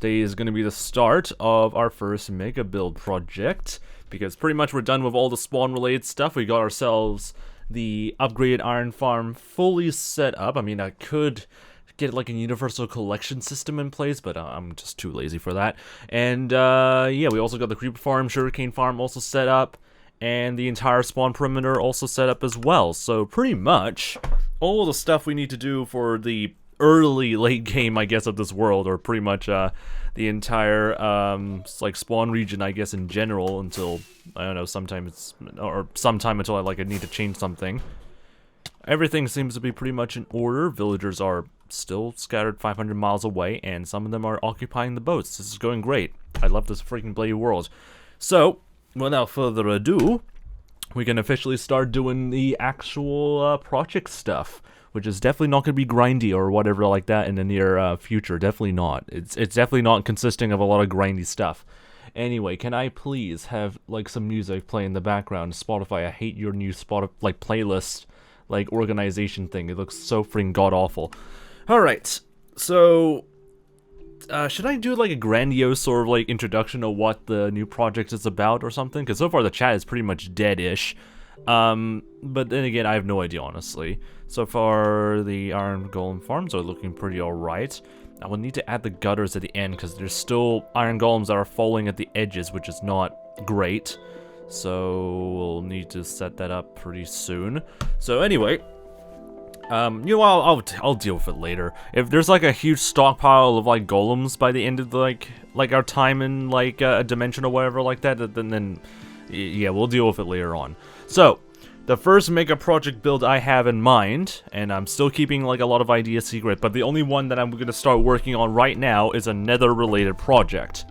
today is going to be the start of our first mega build project, because pretty much we're done with all the spawn related stuff. We got ourselves the upgraded iron farm fully set up. I mean, I could get like a universal collection system in place, but I'm just too lazy for that. And yeah, we also got the creeper farm, sugarcane farm also set up, and the entire spawn perimeter also set up as well. So pretty much all the stuff we need to do for the early late game, I guess, of this world, or pretty much the entire like spawn region, I guess, in general, until I don't know, sometime until I need to change something. Everything seems to be pretty much in order. Villagers are still scattered 500 miles away, and some of them are occupying the boats. This is going great. I love this freaking bloody world. So, without further ado, we can officially start doing the actual project stuff, which is definitely not going to be grindy or whatever like that in the near future. Definitely not. It's definitely not consisting of a lot of grindy stuff. Anyway, can I please have like some music play in the background? Spotify, I hate your new playlist like organization thing. It looks so freaking god awful. All right, so should I do like a grandiose sort of like introduction of what the new project is about or something? Because so far the chat is pretty much dead-ish. But then again, I have no idea, honestly. So far, the iron golem farms are looking pretty alright. I will need to add the gutters at the end, because there's still iron golems that are falling at the edges, which is not great. So we'll need to set that up pretty soon. So anyway, you know, I'll deal with it later. If there's like a huge stockpile of like golems by the end of the, like our time in like a dimension or whatever like that, then yeah, we'll deal with it later on. So, the first mega project build I have in mind, and I'm still keeping like a lot of ideas secret, but the only one that I'm going to start working on right now is a Nether related project.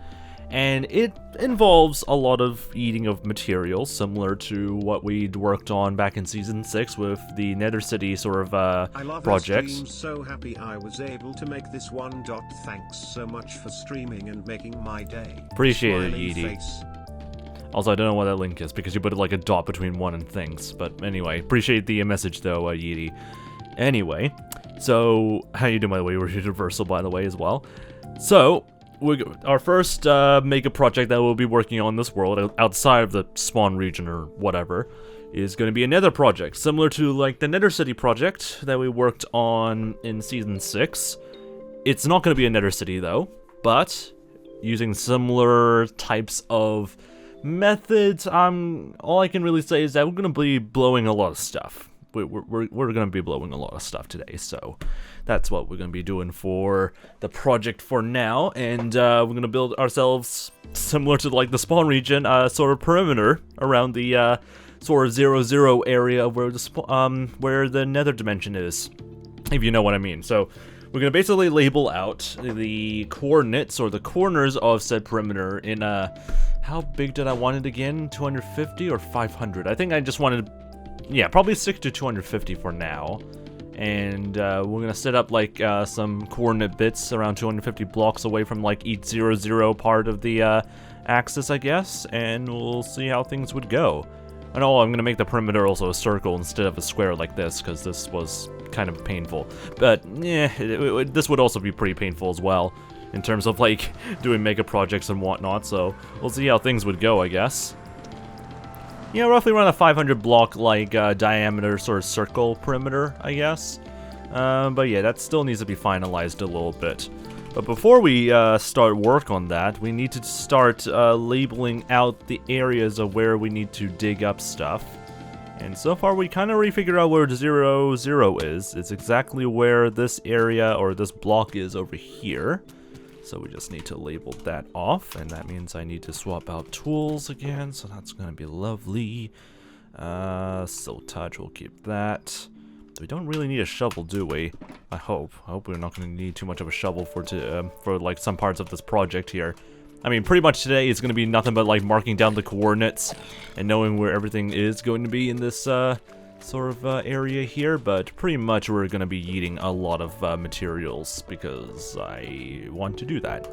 And it involves a lot of eating of materials, similar to what we'd worked on back in Season 6 with the Nether City sort of projects. I love so happy I was able to make this one. Thanks so much for streaming and making my day. Appreciate it, Edie. Also, I don't know what that link is, because you put like a dot between one and things. But anyway, appreciate the message though, Yeety. Anyway, so, how you doing, by the way? We're universal, by the way, as well. So, our first mega project that we'll be working on in this world, outside of the spawn region or whatever, is going to be a Nether project, similar to like the Nether City project that we worked on in Season 6. It's not going to be a Nether City though, but using similar types of methods, all I can really say is that we're going to be blowing a lot of stuff. We're going to be blowing a lot of stuff today, so that's what we're going to be doing for the project for now. And we're going to build ourselves, similar to like the spawn region, sort of perimeter around the sort of 0-0 area where the Nether dimension is, if you know what I mean. So we're going to basically label out the coordinates or the corners of said perimeter in how big did I want it again? 250 or 500? I think I just wanted, yeah, probably stick to 250 for now. And we're going to set up like some coordinate bits around 250 blocks away from like each 0-0 part of the axis, I guess. And we'll see how things would go. And I'm going to make the perimeter also a circle instead of a square like this, because this was kind of painful. But yeah, this would also be pretty painful as well, in terms of like doing mega projects and whatnot. So we'll see how things would go, I guess. Yeah, roughly around a 500 block like diameter sort of circle perimeter, I guess. But yeah, that still needs to be finalized a little bit. But before we start work on that, we need to start labeling out the areas of where we need to dig up stuff. And so far we kind of already figured out where 0-0 is. It's exactly where this area or this block is over here. So we just need to label that off, and that means I need to swap out tools again, so that's going to be lovely. Silk touch, we'll keep that. We don't really need a shovel, do we? I hope we're not going to need too much of a shovel for like some parts of this project here. I mean, pretty much today is going to be nothing but like marking down the coordinates and knowing where everything is going to be in this sort of area here, but pretty much we're going to be eating a lot of materials because I want to do that.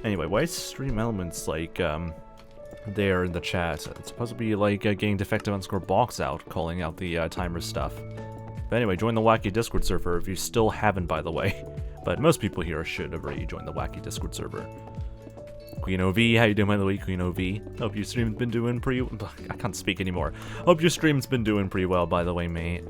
Anyway, why is stream elements like there in the chat? It's supposed to be like getting defective_box out, calling out the timer stuff. But anyway, join the wacky Discord server if you still haven't, by the way. but most people here should have already joined the wacky Discord server. 𝗦cie𝗰𝗶, how you doing by the way, 𝗦cie𝗰𝗶? Hope your stream's been doing pretty... I can't speak anymore. Hope your stream's been doing pretty well, by the way, mate.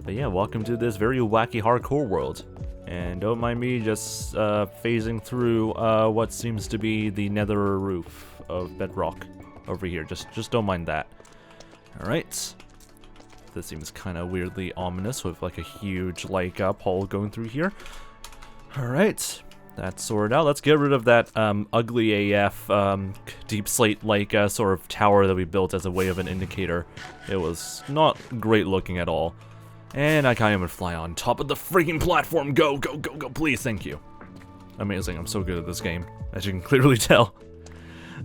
But yeah, welcome to this very wacky hardcore world. And don't mind me just phasing through what seems to be the nether roof of bedrock over here. Just don't mind that. Alright. This seems kind of weirdly ominous with like a huge like hole going through here. Alright. That's sorted out. Let's get rid of that ugly AF deep slate like sort of tower that we built as a way of an indicator. It was not great looking at all. And I can't even fly on top of the freaking platform. Go, go, go, go, please, thank you. Amazing, I'm so good at this game, as you can clearly tell.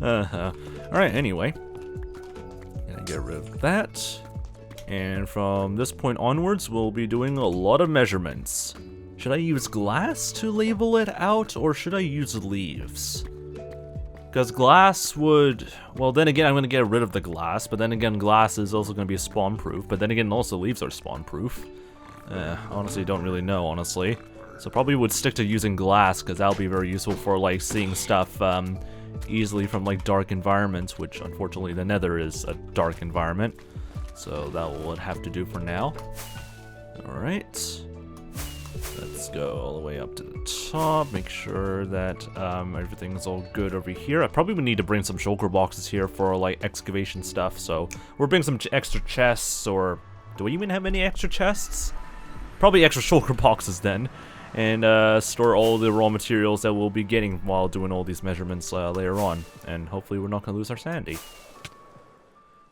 Alright, anyway. Gonna get rid of that. And from this point onwards, we'll be doing a lot of measurements. Should I use glass to label it out, or should I use leaves? Because glass would... Well, then again, I'm going to get rid of the glass, but then again, glass is also going to be spawn-proof, but then again, also leaves are spawn-proof. Honestly, don't really know, honestly. So probably would stick to using glass, because that'll be very useful for, like, seeing stuff easily from, like, dark environments, which, unfortunately, the Nether is a dark environment. So that will have to do for now. Alright. Let's go all the way up to the top, make sure that everything's all good over here. I probably would need to bring some shulker boxes here for like excavation stuff, so we'll bring some extra chests, or do we even have any extra chests? Probably extra shulker boxes then, and store all the raw materials that we'll be getting while doing all these measurements later on, and hopefully we're not going to lose our sanity.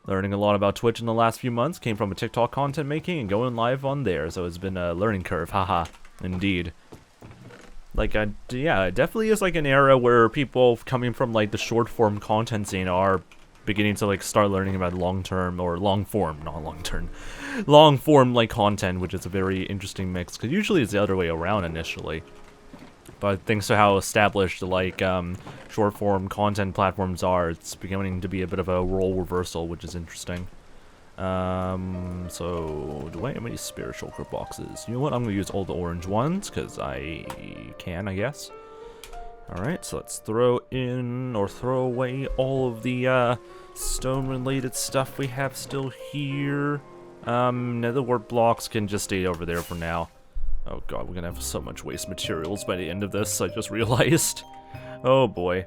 Learning a lot about Twitch in the last few months, came from a TikTok content making and going live on there, so it's been a learning curve, haha. Indeed. Like, yeah, it definitely is like an era where people coming from like the short form content scene are beginning to like start learning about long-term, or long-form, not long-term, long-form like content, which is a very interesting mix, because usually it's the other way around initially. But thanks to how established like short-form content platforms are, it's beginning to be a bit of a role reversal, which is interesting. So do I have any spare shulker boxes? You know what? I'm gonna use all the orange ones because I can, I guess. Alright, so let's throw in or throw away all of the stone-related stuff we have still here. Nether wart blocks can just stay over there for now. Oh god, we're gonna have so much waste materials by the end of this, I just realized. Oh boy.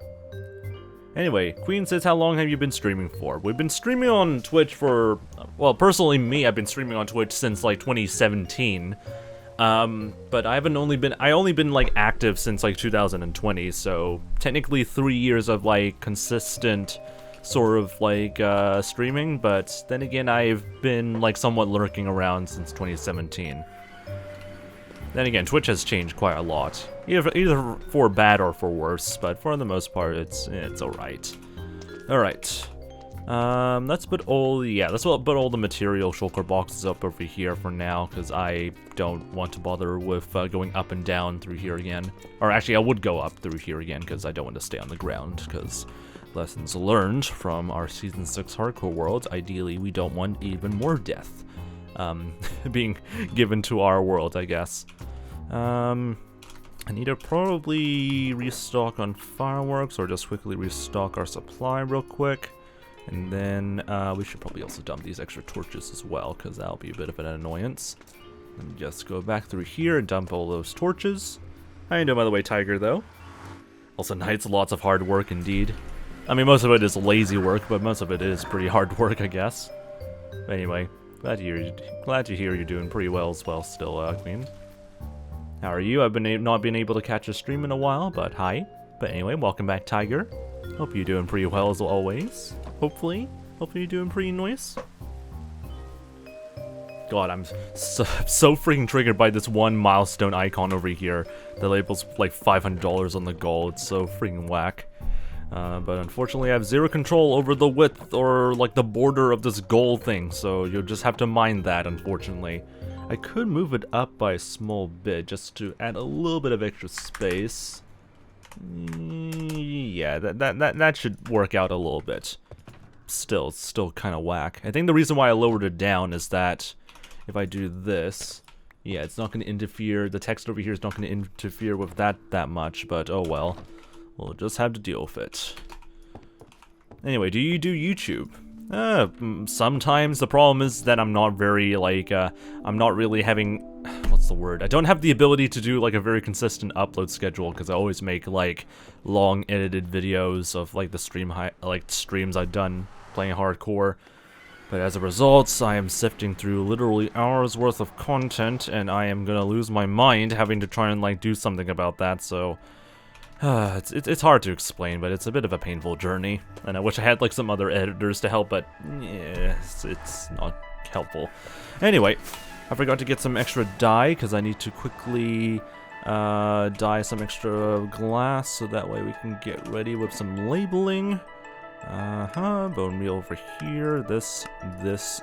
Anyway, Queen says, how long have you been streaming for? We've been streaming on Twitch for, well, personally me, I've been streaming on Twitch since like 2017. But I only been like active since like 2020, so technically 3 years of like consistent sort of like streaming, but then again I've been like somewhat lurking around since 2017. Then again, Twitch has changed quite a lot, either for bad or for worse, but for the most part, it's alright. Alright. Let's put all the material shulker boxes up over here for now, because I don't want to bother with going up and down through here again. Or actually, I would go up through here again, because I don't want to stay on the ground, because lessons learned from our Season 6 hardcore world, ideally we don't want even more death being given to our world, I guess. I need to probably restock on fireworks, or just quickly restock our supply real quick. And then we should probably also dump these extra torches as well, because that'll be a bit of an annoyance. Let me just go back through here and dump all those torches. How you doing, by the way, Tiger, though? Also, Knight's lots of hard work indeed. I mean, most of it is lazy work, but most of it is pretty hard work, I guess. But anyway, glad to hear you're doing pretty well as well still, Queen. How are you? I've not been able to catch a stream in a while, but hi. But anyway, welcome back, Tiger. Hope you're doing pretty well as always. Hopefully you're doing pretty nice. God, I'm so freaking triggered by this one milestone icon over here that labels like $500 on the goal. It's so freaking whack. But unfortunately, I have zero control over the width or like the border of this goal thing, so you'll just have to mind that, unfortunately. I could move it up by a small bit just to add a little bit of extra space. Yeah, that should work out a little bit. Still, it's still kind of whack. I think the reason why I lowered it down is that if I do this, Yeah, it's not going to interfere. The text over here is not going to interfere with that much, but oh well. We'll just have to deal with it. Anyway, do you do YouTube? Sometimes. The problem is that I'm not very, like, I'm not really having, what's the word? I don't have the ability to do, like, a very consistent upload schedule, because I always make, like, long edited videos of, like, the streams I've done playing hardcore. But as a result, I am sifting through literally hours worth of content, and I am gonna lose my mind having to try and, like, do something about that, so... it's hard to explain, but it's a bit of a painful journey, and I wish I had like some other editors to help, but yeah, it's not helpful. Anyway, I forgot to get some extra dye because I need to quickly dye some extra glass so that way we can get ready with some labeling. Bone meal over here, this,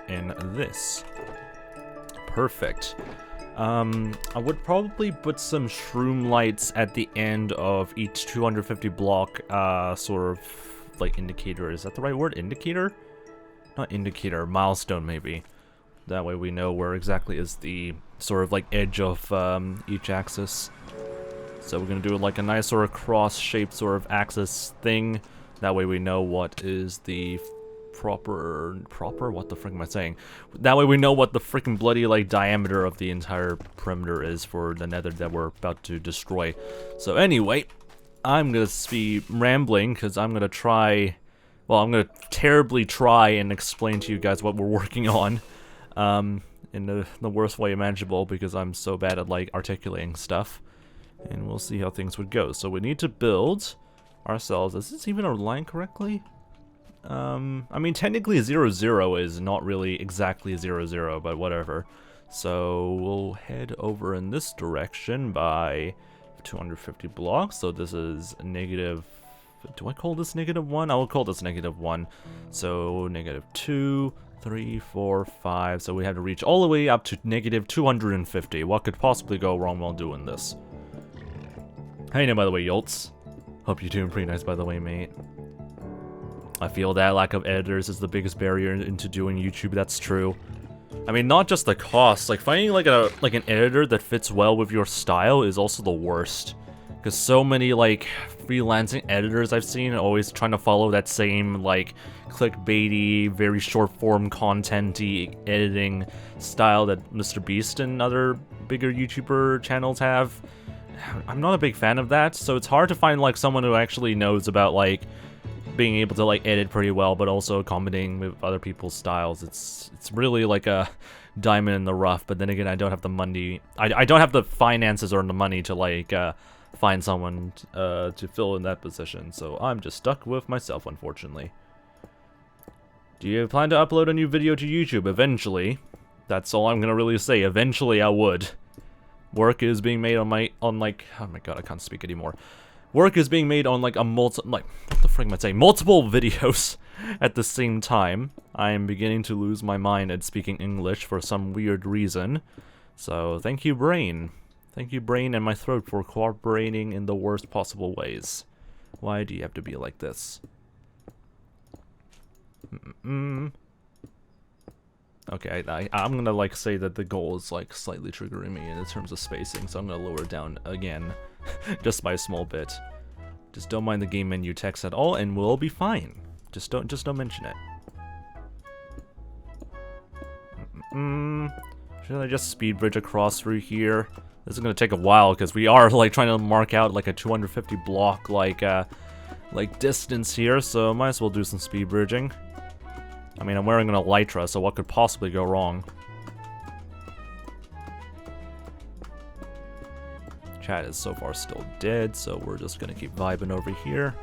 and this. Perfect. I would probably put some shroom lights at the end of each 250 block, sort of, like, indicator. Is that the right word? Indicator? Not indicator, milestone, maybe. That way we know where exactly is the, sort of, like, edge of, each axis. So we're gonna do, like, a nice sort of cross-shaped sort of axis thing. That way we know what is the proper, what the frick am I saying? That way we know what the freaking bloody, like, diameter of the entire perimeter is for the nether that we're about to destroy. So anyway, I'm gonna be rambling, because I'm gonna try, well, I'm gonna terribly try and explain to you guys what we're working on, in the worst way imaginable, because I'm so bad at, like, articulating stuff. And we'll see how things would go. So we need to build ourselves, is this even aligned correctly? I mean, technically 0, is not really exactly 0, but whatever. So we'll head over in this direction by 250 blocks. So this is negative, do I call this -1? I will call this -1. So -2, 3, 4, 5. So we have to reach all the way up to -250. What could possibly go wrong while doing this? How you doing, by the way, Yolts? Hope you're doing pretty nice, by the way, mate. I feel that lack of editors is the biggest barrier into doing YouTube. That's true. I mean, not just the cost. Like, finding like an editor that fits well with your style is also the worst. Because so many, like, freelancing editors I've seen are always trying to follow that same, like, clickbaity, very short-form content-y editing style that Mr. Beast and other bigger YouTuber channels have. I'm not a big fan of that, so it's hard to find, like, someone who actually knows about, like, being able to, like, edit pretty well, but also accommodating with other people's styles. It's really like a diamond in the rough, but then again, I don't have the money. I don't have the finances or the money to, like, find someone to fill in that position, so I'm just stuck with myself, unfortunately. Do you plan to upload a new video to YouTube eventually? That's all I'm gonna really say. Eventually, I would. Work is being made on oh my god, I can't speak anymore. Work is being made on, like, what the frick am I saying? Multiple videos at the same time. I am beginning to lose my mind at speaking English for some weird reason. So, thank you, brain. Thank you, brain and my throat, for cooperating in the worst possible ways. Why do you have to be like this? Okay, I'm gonna, like, say that the goal is, like, slightly triggering me in terms of spacing, so I'm gonna lower it down again. Just by a small bit. Just don't mind the game menu text at all, and we'll be fine. Just don't mention it. Should I just speed bridge across through here? This is gonna take a while because we are, like, trying to mark out, like, a 250 block, like distance here, so might as well do some speed bridging. I mean, I'm wearing an elytra, so what could possibly go wrong? Chat is so far still dead, so we're just gonna keep vibing over here.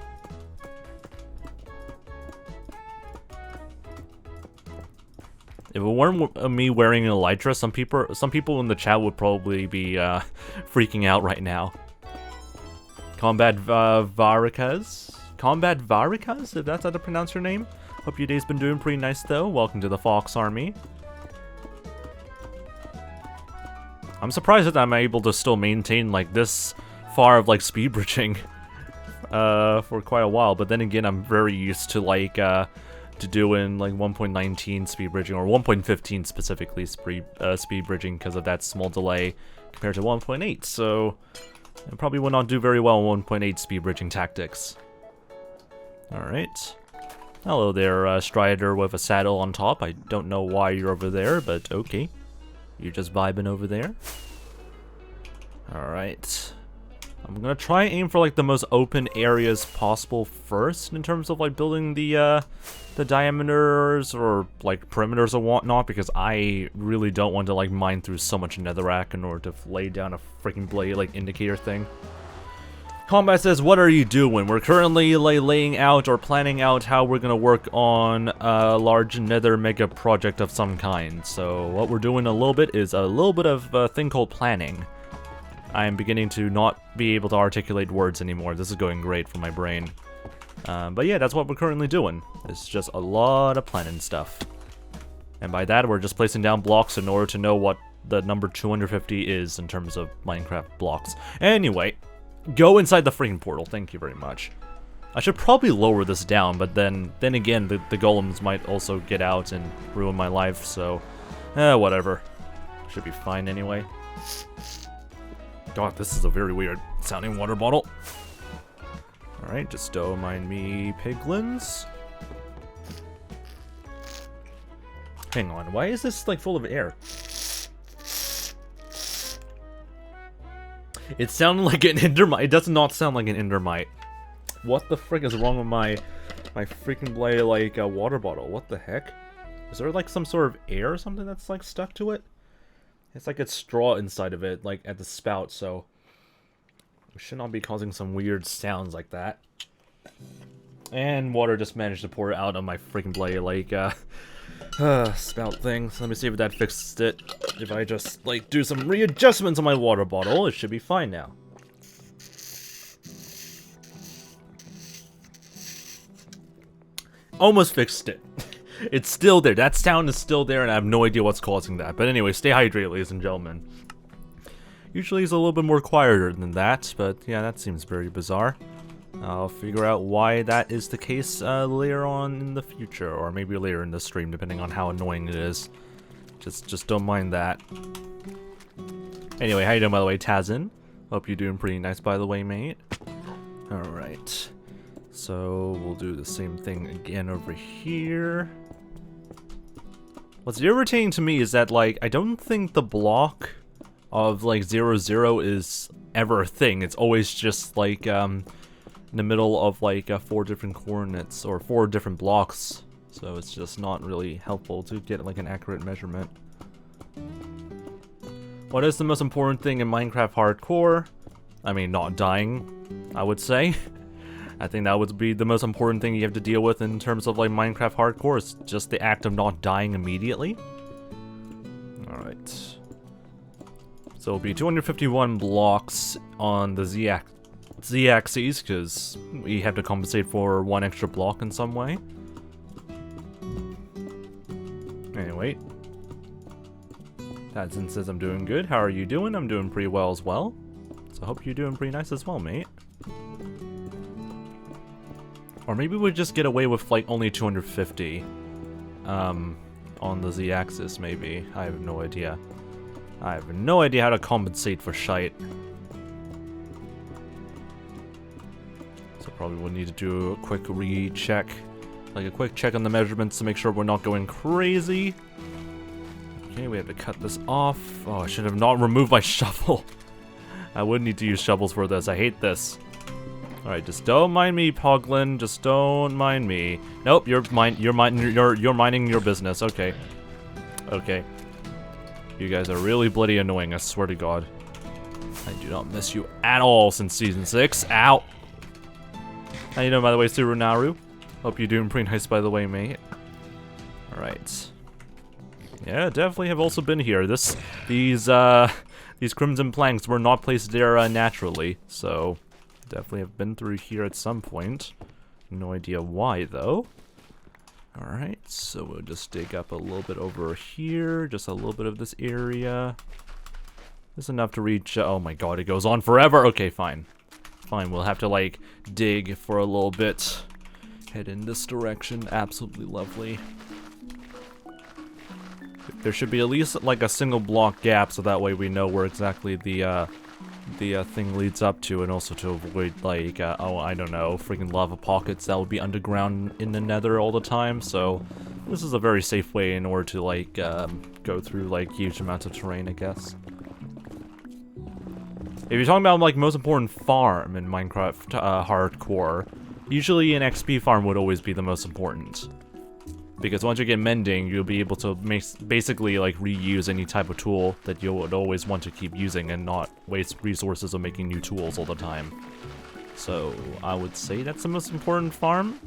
If it weren't me wearing an elytra, some people in the chat would probably be freaking out right now. 𝗦cie𝗰𝗶𝗹𝗀, if that's how to pronounce your name. Hope your day's been doing pretty nice though. Welcome to the Fox Army. I'm surprised that I'm able to still maintain, like, this far of, like, speed bridging for quite a while, but then again, I'm very used to, like, to do in like 1.19 speed bridging, or 1.15 specifically speed bridging, because of that small delay compared to 1.8. So I probably will not do very well in 1.8 speed bridging tactics. Alright. Hello there, Strider with a saddle on top. I don't know why you're over there, but okay. You're just vibing over there. Alright. I'm gonna try and aim for like the most open areas possible first in terms of like building the diameters or like perimeters or whatnot, because I really don't want to like mine through so much netherrack in order to lay down a freaking blade like indicator thing. Combat says, what are you doing? We're currently like laying out or planning out how we're gonna work on a large nether mega project of some kind. So what we're doing a little bit is a little bit of a thing called planning. I am beginning to not be able to articulate words anymore. This is going great for my brain. But yeah, that's what we're currently doing. It's just a lot of planning stuff. And by that, we're just placing down blocks in order to know what the number 250 is in terms of Minecraft blocks. Anyway, go inside the freaking portal. Thank you very much. I should probably lower this down, but then again, the golems might also get out and ruin my life, so whatever. Should be fine anyway. God, this is a very weird sounding water bottle. Alright, just don't mind me, piglins. Hang on, why is this like full of air? It sounded like an endermite. It does not sound like an endermite. What the frick is wrong with my freaking blade like water bottle? What the heck? Is there like some sort of air or something that's like stuck to it? It's like it's straw inside of it, like at the spout, so we should not be causing some weird sounds like that. And water just managed to pour out on my freaking blade, like spout thing. So let me see if that fixed it. If I just like do some readjustments on my water bottle, it should be fine now. Almost fixed it. It's still there. That sound is still there, and I have no idea what's causing that. But anyway, stay hydrated, ladies and gentlemen. Usually it's a little bit more quieter than that, but yeah, that seems very bizarre. I'll figure out why that is the case later on in the future, or maybe later in the stream, depending on how annoying it is. Just don't mind that. Anyway, how you doing, by the way, Tazin? Hope you're doing pretty nice, by the way, mate. Alright. So, we'll do the same thing again over here. What's irritating to me is that, like, I don't think the block of, like, 0, is ever a thing. It's always just, like, in the middle of, like, 4 different coordinates, or 4 different blocks. So it's just not really helpful to get, like, an accurate measurement. What is the most important thing in Minecraft Hardcore? I mean, not dying, I would say. I think that would be the most important thing you have to deal with in terms of like Minecraft Hardcore, is just the act of not dying immediately. Alright. So it'll be 251 blocks on the Z-axis, because we have to compensate for 1 extra block in some way. Anyway. Tadson says I'm doing good. How are you doing? I'm doing pretty well as well. So I hope you're doing pretty nice as well, mate. Or maybe we just get away with like only 250 on the Z-axis, maybe. I have no idea. I have no idea how to compensate for shite. So probably we'll need to do a quick recheck. Like a quick check on the measurements to make sure we're not going crazy. Okay, we have to cut this off. Oh, I should have not removed my shovel. I would need to use shovels for this. I hate this. Alright, just don't mind me, Poglin. Just don't mind me. Nope, you're mining your business. Okay. Okay. You guys are really bloody annoying, I swear to God. I do not miss you at all since Season 6. Ow! How you doing, by the way, Surunaru? Hope you're doing pretty nice, by the way, mate. Alright. Yeah, definitely have also been here. These crimson planks were not placed there naturally, so definitely have been through here at some point. No idea why, though. Alright, so we'll just dig up a little bit over here, just a little bit of this area. Just enough to reach, oh my God, it goes on forever! Okay, fine. Fine, we'll have to, like, dig for a little bit Head in this direction. Absolutely lovely. There should be at least like a single block gap, so that way we know where exactly the thing leads up to, and also to avoid like oh, I don't know, freaking lava pockets that would be underground in the Nether all the time. So this is a very safe way in order to like go through like huge amounts of terrain, I guess. If you're talking about like most important farm in Minecraft hardcore, usually an XP farm would always be the most important. Because once you get mending, you'll be able to basically like reuse any type of tool that you would always want to keep using and not waste resources of making new tools all the time. So I would say that's the most important farm.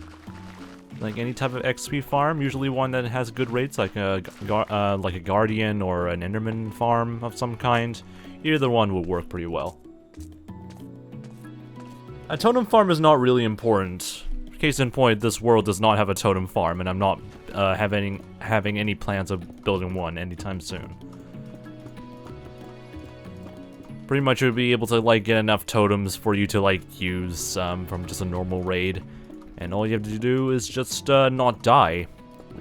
Like any type of XP farm, usually one that has good rates, like a Guardian or an Enderman farm of some kind. Either one would work pretty well. A totem farm is not really important. Case in point, this world does not have a totem farm, and I'm not having any plans of building one anytime soon. Pretty much you'll be able to like get enough totems for you to like use from just a normal raid, and all you have to do is just not die,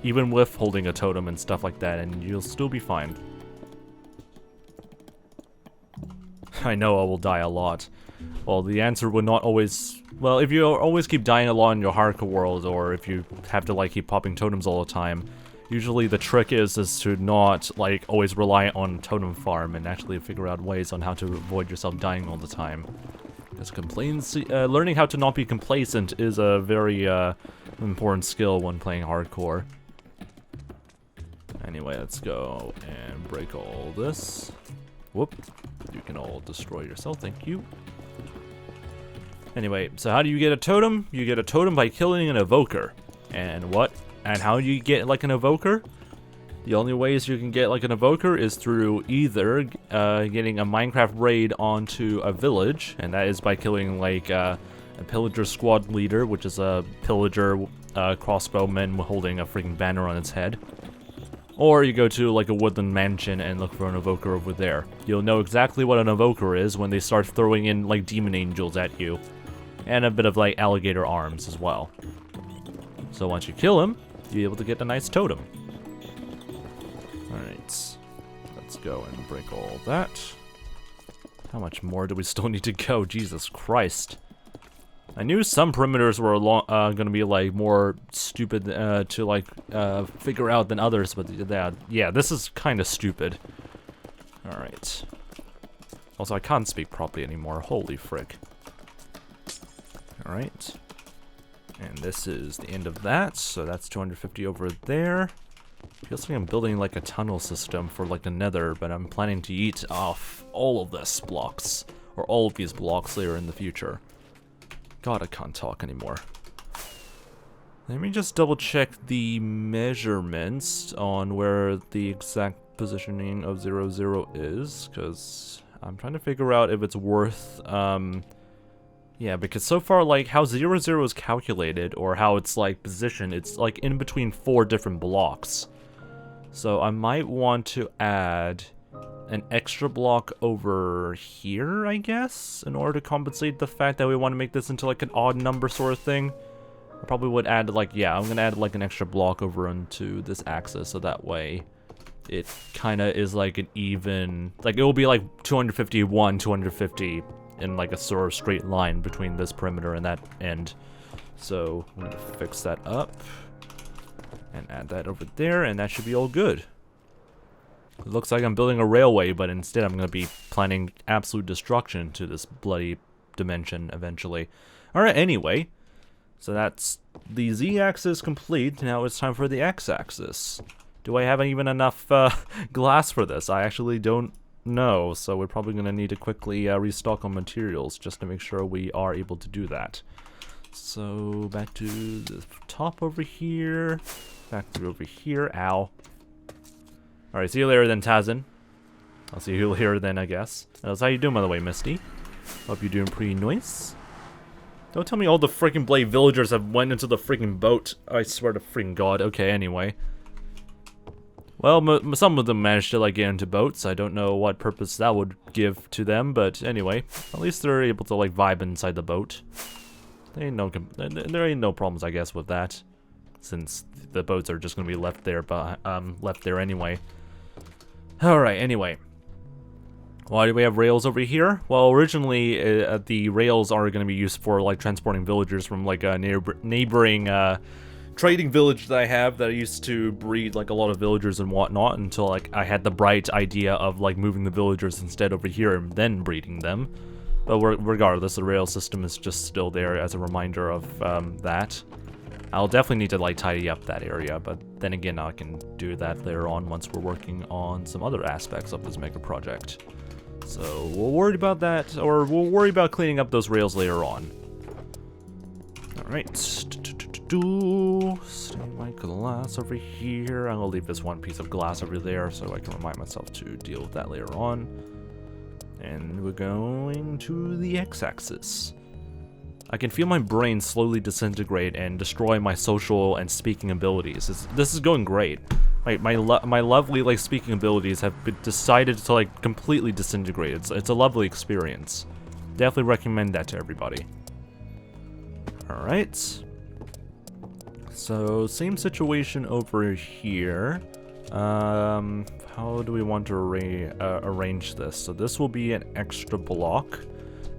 even with holding a totem and stuff like that, and you'll still be fine. I know I will die a lot. Well, the answer would not always... Well, if you always keep dying a lot in your hardcore world, or if you have to, like, keep popping totems all the time, usually the trick is to not, like, always rely on totem farm and actually figure out ways on how to avoid yourself dying all the time. Because learning how to not be complacent is a very important skill when playing hardcore. Anyway, let's go and break all this. Whoop. You can all destroy yourself, thank you. Anyway, so how do you get a totem? You get a totem by killing an evoker. And what? And how do you get like an evoker? The only ways you can get like an evoker is through either getting a Minecraft raid onto a village, and that is by killing like a pillager squad leader, which is a pillager crossbowman holding a freaking banner on its head. Or you go to like a woodland mansion and look for an evoker over there. You'll know exactly what an evoker is when they start throwing in like demon angels at you. And a bit of like alligator arms as well. So once you kill him, you'll be able to get a nice totem. Alright, let's go and break all that. How much more do we still need to go? Jesus Christ. I knew some perimeters were gonna be like more stupid to like figure out than others, but yeah, this is kind of stupid. All right. Also, I can't speak properly anymore. Holy frick! All right. And this is the end of that. So that's 250 over there. Feels like I'm building like a tunnel system for like the Nether, but I'm planning to eat off all of this blocks or all of these blocks later in the future. God, I can't talk anymore. Let me just double check the measurements on where the exact positioning of 00 is, because I'm trying to figure out if it's worth, yeah, because so far, like, how 00 is calculated, or how it's, like, positioned, it's, like, in between 4 different blocks. So I might want to add an extra block over here, I guess, in order to compensate the fact that we want to make this into like an odd number sort of thing. I probably would add like, yeah, I'm gonna add like an extra block over onto this axis, so that way it kind of is like an even, like it will be like 251, 250 in like a sort of straight line between this perimeter and that end. So I'm gonna fix that up and add that over there, and that should be all good. It looks like I'm building a railway, but instead I'm going to be planning absolute destruction to this bloody dimension eventually. Alright, anyway. So that's the Z-axis complete. Now it's time for the X-axis. Do I have even enough glass for this? I actually don't know, so we're probably going to need to quickly restock on materials just to make sure we are able to do that. So back to the top over here. Back to over here. Ow. Alright, see you later then, Tazin. I'll see you later then, I guess. How you doing, by the way, Misty? Hope you're doing pretty nice. Don't tell me all the freaking Blade villagers have went into the freaking boat. I swear to freaking God. Okay, anyway. Well, some of them managed to, like, get into boats. I don't know what purpose that would give to them, but anyway. At least they're able to, like, vibe inside the boat. there ain't no problems, I guess, with that, since the boats are just gonna be left there anyway. All right. Anyway, why do we have rails over here? Well, originally the rails are gonna be used for like transporting villagers from like a neighboring trading village that I have that I used to breed like a lot of villagers and whatnot, until like I had the bright idea of like moving the villagers instead over here and then breeding them. But regardless, the rail system is just still there as a reminder of that. I'll definitely need to like tidy up that area, but then again, I can do that later on once we're working on some other aspects of this mega project. So we'll worry about that, or we'll worry about cleaning up those rails later on. Alright. Stain my glass over here. I'm gonna leave this one piece of glass over there so I can remind myself to deal with that later on. And we're going to the x-axis. I can feel my brain slowly disintegrate and destroy my social and speaking abilities. This is going great. My lovely like speaking abilities have decided to like completely disintegrate. It's a lovely experience. Definitely recommend that to everybody. All right. So same situation over here. How do we want to arrange this? So this will be an extra block,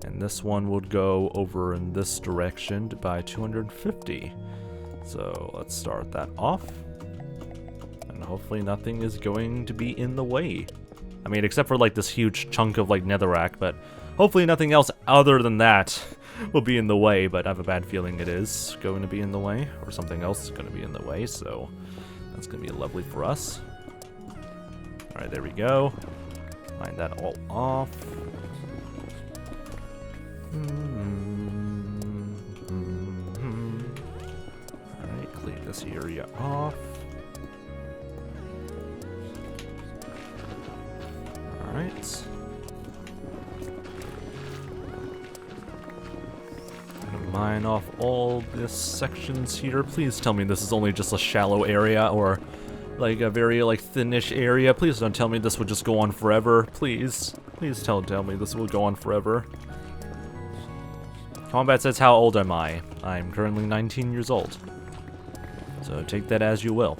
and this one would go over in this direction by 250. So let's start that off, and hopefully nothing is going to be in the way. I mean, except for like this huge chunk of like netherrack, but hopefully nothing else other than that will be in the way. But I have a bad feeling it is going to be in the way, or something else is going to be in the way, so that's going to be lovely for us. Alright, there we go. Line that all off. Alright, clean this area off. Alright. Mine off all these sections here. Please tell me this is only just a shallow area, or like a very like thinnish area. Please don't tell me this would just go on forever. Please tell me this will go on forever. Combat says, how old am I? I'm currently 19 years old. So take that as you will.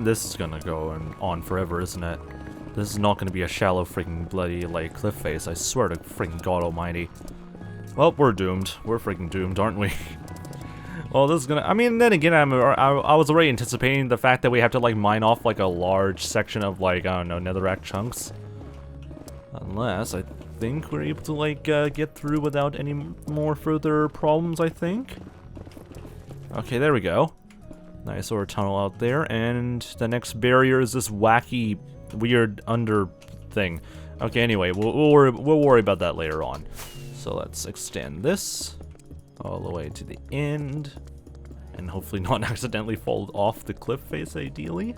This is gonna go on forever, isn't it? This is not gonna be a shallow freaking bloody like cliff face. I swear to freaking God Almighty. Well, we're doomed. We're freaking doomed, aren't we? Well, this is gonna. I mean, then again, I was already anticipating the fact that we have to like mine off like a large section of like I don't know netherrack chunks. Unless I think we're able to like get through without any more further problems. I think. Okay, there we go. Nice sort of tunnel out there, and the next barrier is this wacky, weird under thing. Okay, anyway, we'll worry about that later on. So let's extend this all the way to the end, and hopefully not accidentally fall off the cliff face, ideally.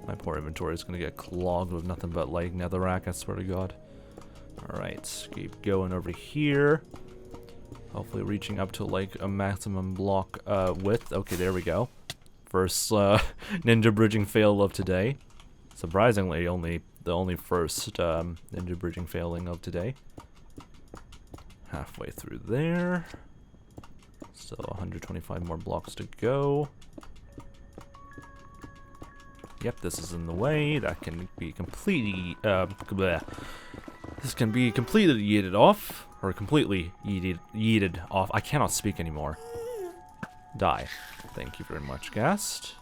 My poor inventory is gonna get clogged with nothing but like netherrack, I swear to God. Alright, keep going over here. Hopefully reaching up to like a maximum block width. Okay, there we go. First ninja bridging fail of today. Surprisingly, the only first ninja bridging failing of today. Halfway through there. Still 125 more blocks to go. Yep, this is in the way. That can be completely this can be completely yeeted off. Or completely yeeted off. I cannot speak anymore. Die. Thank you very much, Ghast.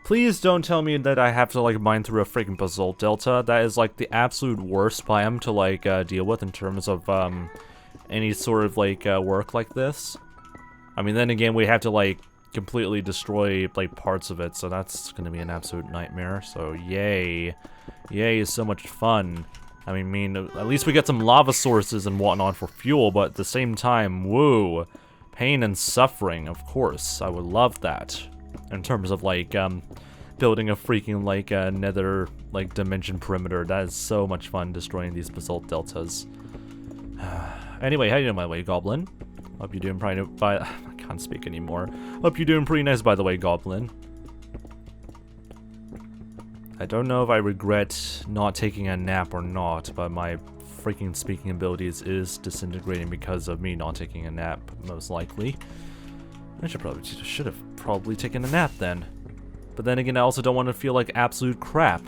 Please don't tell me that I have to like mine through a freaking basalt delta. That is like the absolute worst biome to like deal with in terms of any sort of like work like this. I mean, then again, we have to like completely destroy like parts of it, so that's gonna be an absolute nightmare. So yay, yay is so much fun. I mean, at least we get some lava sources and whatnot for fuel, but at the same time, woo, pain and suffering, of course. I would love that. In terms of, like, building a freaking, like, nether, like, dimension perimeter. That is so much fun, destroying these basalt deltas. Anyway, how you doing, by the way, Goblin? Hope you're doing pretty... I can't speak anymore. Hope you're doing pretty nice, by the way, Goblin. I don't know if I regret not taking a nap or not, but my freaking speaking abilities is disintegrating because of me not taking a nap, most likely. I should have probably taken a nap then. But then again, I also don't want to feel like absolute crap.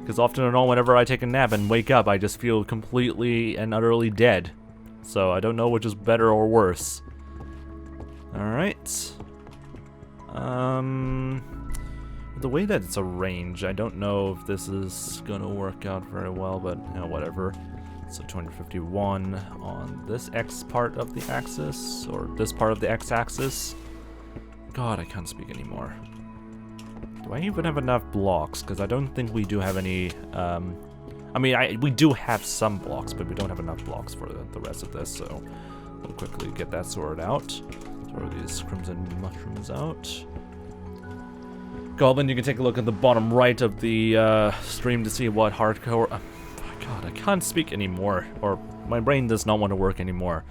Because often and all, whenever I take a nap and wake up, I just feel completely and utterly dead. So I don't know which is better or worse. Alright. The way that it's arranged, I don't know if this is gonna work out very well, but you know, whatever. So 251 on this X part of the axis, or this part of the X axis. God, I can't speak anymore. Do I even have enough blocks? Because I don't think we do have any, I mean, we do have some blocks, but we don't have enough blocks for the rest of this, so we'll quickly get that sorted out. Throw these crimson mushrooms out. Goblin, you can take a look at the bottom right of the stream to see what hardcore... God, I can't speak anymore, or my brain does not want to work anymore.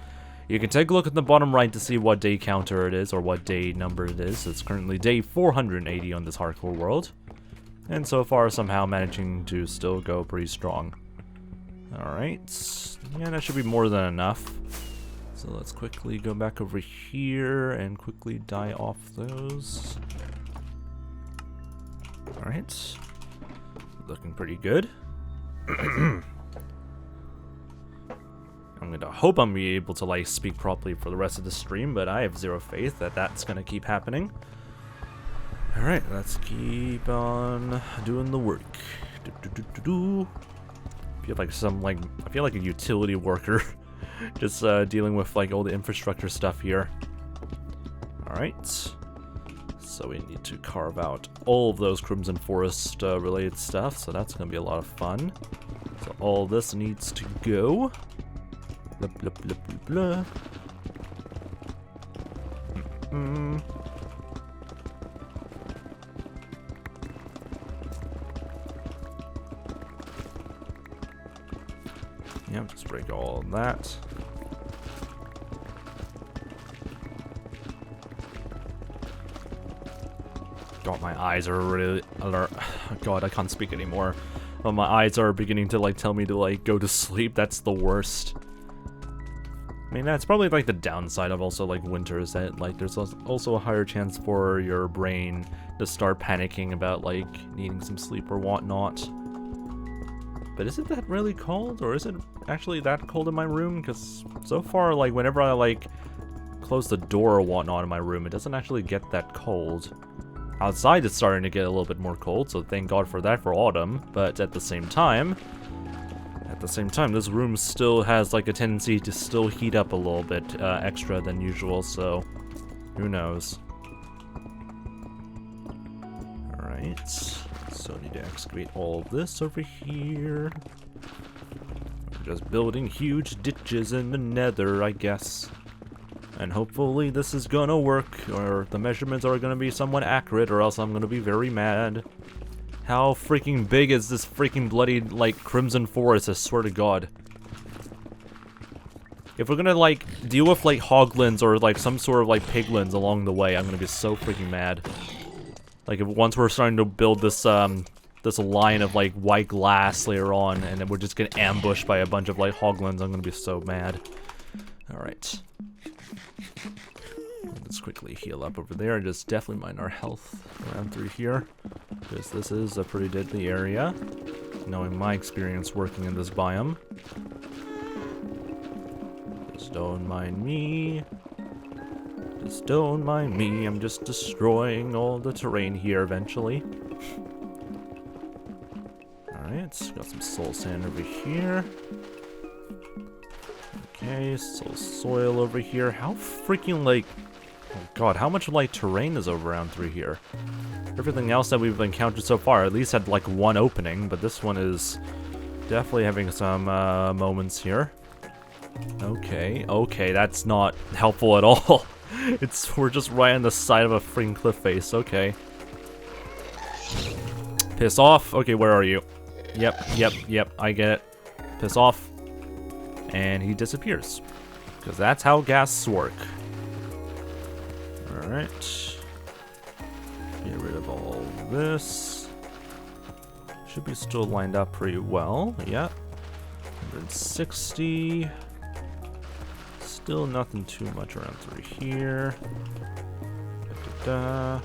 You can take a look at the bottom right to see what day counter it is, or what day number it is. It's currently day 480 on this hardcore world. And so far, somehow managing to still go pretty strong. Alright. Yeah, that should be more than enough. So let's quickly go back over here and quickly die off those. Alright. Looking pretty good. I'm gonna hope I'm be able to like speak properly for the rest of the stream, but I have zero faith that that's gonna keep happening. Alright, let's keep on doing the work. I feel like a utility worker. Just dealing with like all the infrastructure stuff here. Alright. So we need to carve out all of those Crimson Forest related stuff, so that's gonna be a lot of fun. So all this needs to go. Blah, blah, blah, blah, blah. Yep, just break all of that. God, my eyes are really alert. God, I can't speak anymore. Well, my eyes are beginning to like tell me to like go to sleep. That's the worst. I mean, that's probably like the downside of also like winter, is that like there's also a higher chance for your brain to start panicking about like needing some sleep or whatnot. But is it that really cold, or is it actually that cold in my room? Because so far, like whenever I like close the door or whatnot in my room, it doesn't actually get that cold. Outside it's starting to get a little bit more cold, so thank God for that for autumn. But at the same time, this room still has like a tendency to still heat up a little bit extra than usual, so who knows. Alright, so I need to excavate all of this over here. We're just building huge ditches in the nether, I guess. And hopefully this is gonna work, or the measurements are gonna be somewhat accurate, or else I'm gonna be very mad. How freaking big is this freaking bloody, like, Crimson Forest, I swear to God. If we're gonna, like, deal with, like, hoglins or, like, some sort of, like, piglins along the way, I'm gonna be so freaking mad. Like, if once we're starting to build this, this line of, like, white glass later on, and then we're just getting ambushed by a bunch of, like, hoglins, I'm gonna be so mad. Alright. Let's quickly heal up over there and just definitely mine our health around through here, because this is a pretty deadly area, knowing my experience working in this biome. Just don't mind me. Just don't mind me. I'm just destroying all the terrain here eventually. Alright, got some soul sand over here. Okay, soil over here. How freaking, like... Oh god, how much, like, terrain is around through here? Everything else that we've encountered so far at least had, like, one opening, but this one is definitely having some moments here. Okay, that's not helpful at all. We're just right on the side of a freaking cliff face, okay. Piss off. Okay, where are you? Yep, I get it. Piss off. And he disappears. Because that's how ghasts work. Alright. Get rid of all this. Should be still lined up pretty well. Yep. 160. Still nothing too much around through here. Da-da-da.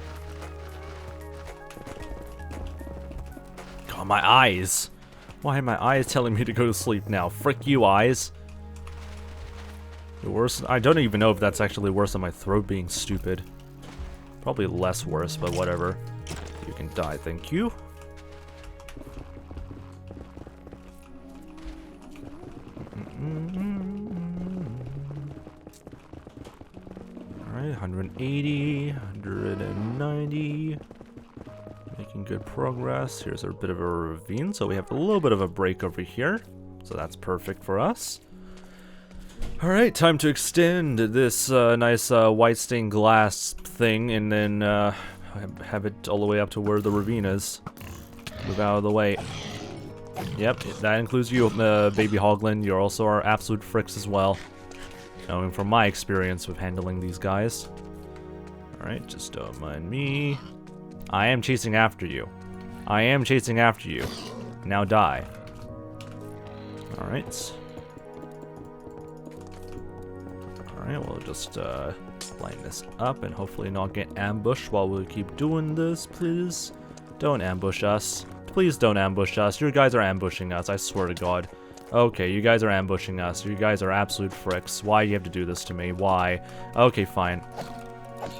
God, my eyes. Why are my eyes telling me to go to sleep now? Frick you, eyes. The worst. I don't even know if that's actually worse than my throat being stupid. Probably less worse, but whatever. You can die, thank you. Alright, 180, 190. Making good progress. Here's a bit of a ravine, so we have a little bit of a break over here. So that's perfect for us. Alright, time to extend this nice white stained glass thing and then have it all the way up to where the ravine is. Move out of the way. Yep, that includes you, baby Hoglin. You're also our absolute fricks as well. Knowing from my experience with handling these guys. Alright, just don't mind me. I am chasing after you. I am chasing after you. Now die. Alright. Alright, we'll just line this up and hopefully not get ambushed while we keep doing this, please. Don't ambush us. Please don't ambush us. You guys are ambushing us, I swear to God. Okay, you guys are ambushing us. You guys are absolute fricks. Why do you have to do this to me? Why? Okay, fine.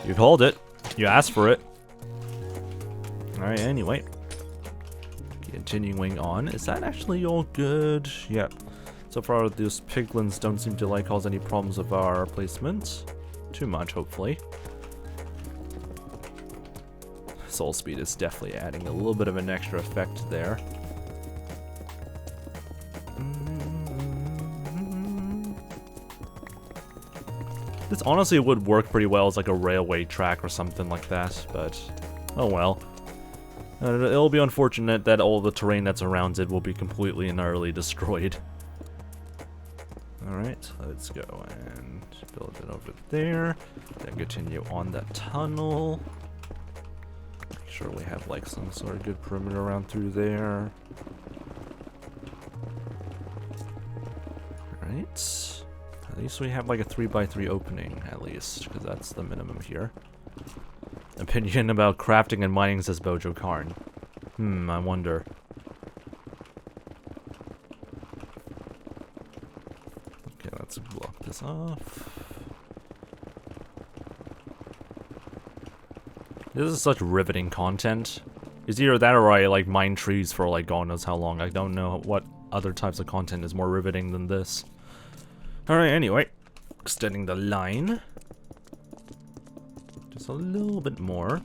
You called it. You asked for it. Alright, anyway. Continuing on. Is that actually all good? Yep. So far, these piglins don't seem to cause any problems with our placement. Too much, hopefully. Soul speed is definitely adding a little bit of an extra effect there. This honestly would work pretty well as like a railway track or something like that, but oh well. It'll be unfortunate that all the terrain that's around it will be completely and utterly destroyed. Alright, let's go and build it over there. Then continue on that tunnel. Make sure we have like some sort of good perimeter around through there. Alright. At least we have like a 3x3 opening, at least, because that's the minimum here. Opinion about crafting and mining, says 𝗦cie𝗰𝗶𝗹. I wonder. Okay, let's block this off. This is such riveting content. It's either that or I like mine trees for like God knows how long. I don't know what other types of content is more riveting than this. Alright, anyway. Extending the line. Just a little bit more.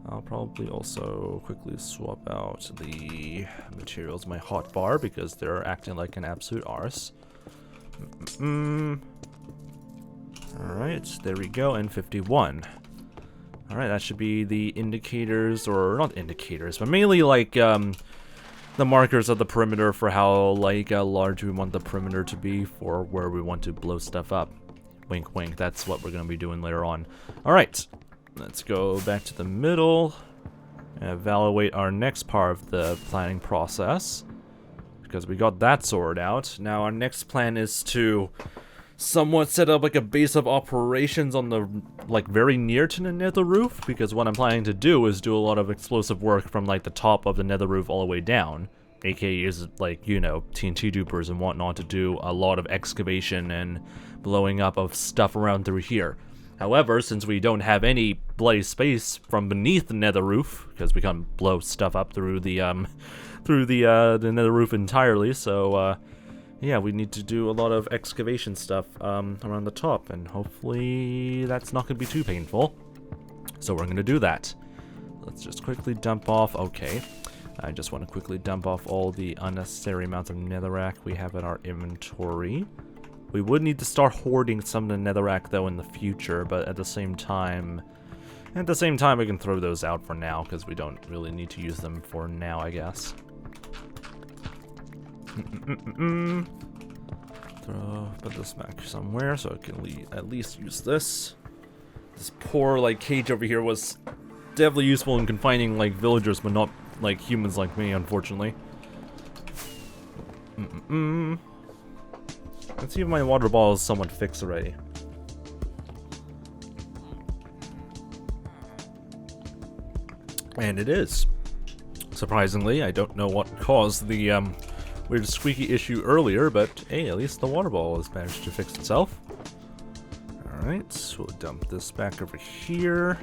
I'll probably also quickly swap out the materials in my hotbar because they're acting like an absolute arse. Alright, there we go, and 51. Alright, that should be the indicators, or not indicators, but mainly like the markers of the perimeter for how like large we want the perimeter to be for where we want to blow stuff up. Wink wink, that's what we're going to be doing later on. Alright, let's go back to the middle and evaluate our next part of the planning process. Because we got that sorted out. Now our next plan is to somewhat set up like a base of operations on the like very near to the nether roof, because what I'm planning to do is do a lot of explosive work from like the top of the nether roof all the way down, aka is like, you know, TNT dupers and whatnot, to do a lot of excavation and blowing up of stuff around through here. However, since we don't have any bloody space from beneath the nether roof, because we can't blow stuff up through the nether roof entirely, so yeah, we need to do a lot of excavation stuff around the top, and hopefully that's not going to be too painful. So we're going to do that. Let's just quickly dump off. Okay, I just want to quickly dump off all the unnecessary amounts of netherrack we have in our inventory. We would need to start hoarding some of the netherrack though in the future, but at the same time, At the same time, we can throw those out for now, because we don't really need to use them for now, I guess. Put this back somewhere so I can at least use this. This poor, like, cage over here was definitely useful in confining, like, villagers, but not, like, humans like me, unfortunately. Let's see if my water ball is somewhat fixed already. And it is. Surprisingly, I don't know what caused the weird squeaky issue earlier, but hey, at least the water ball has managed to fix itself. Alright, so we'll dump this back over here.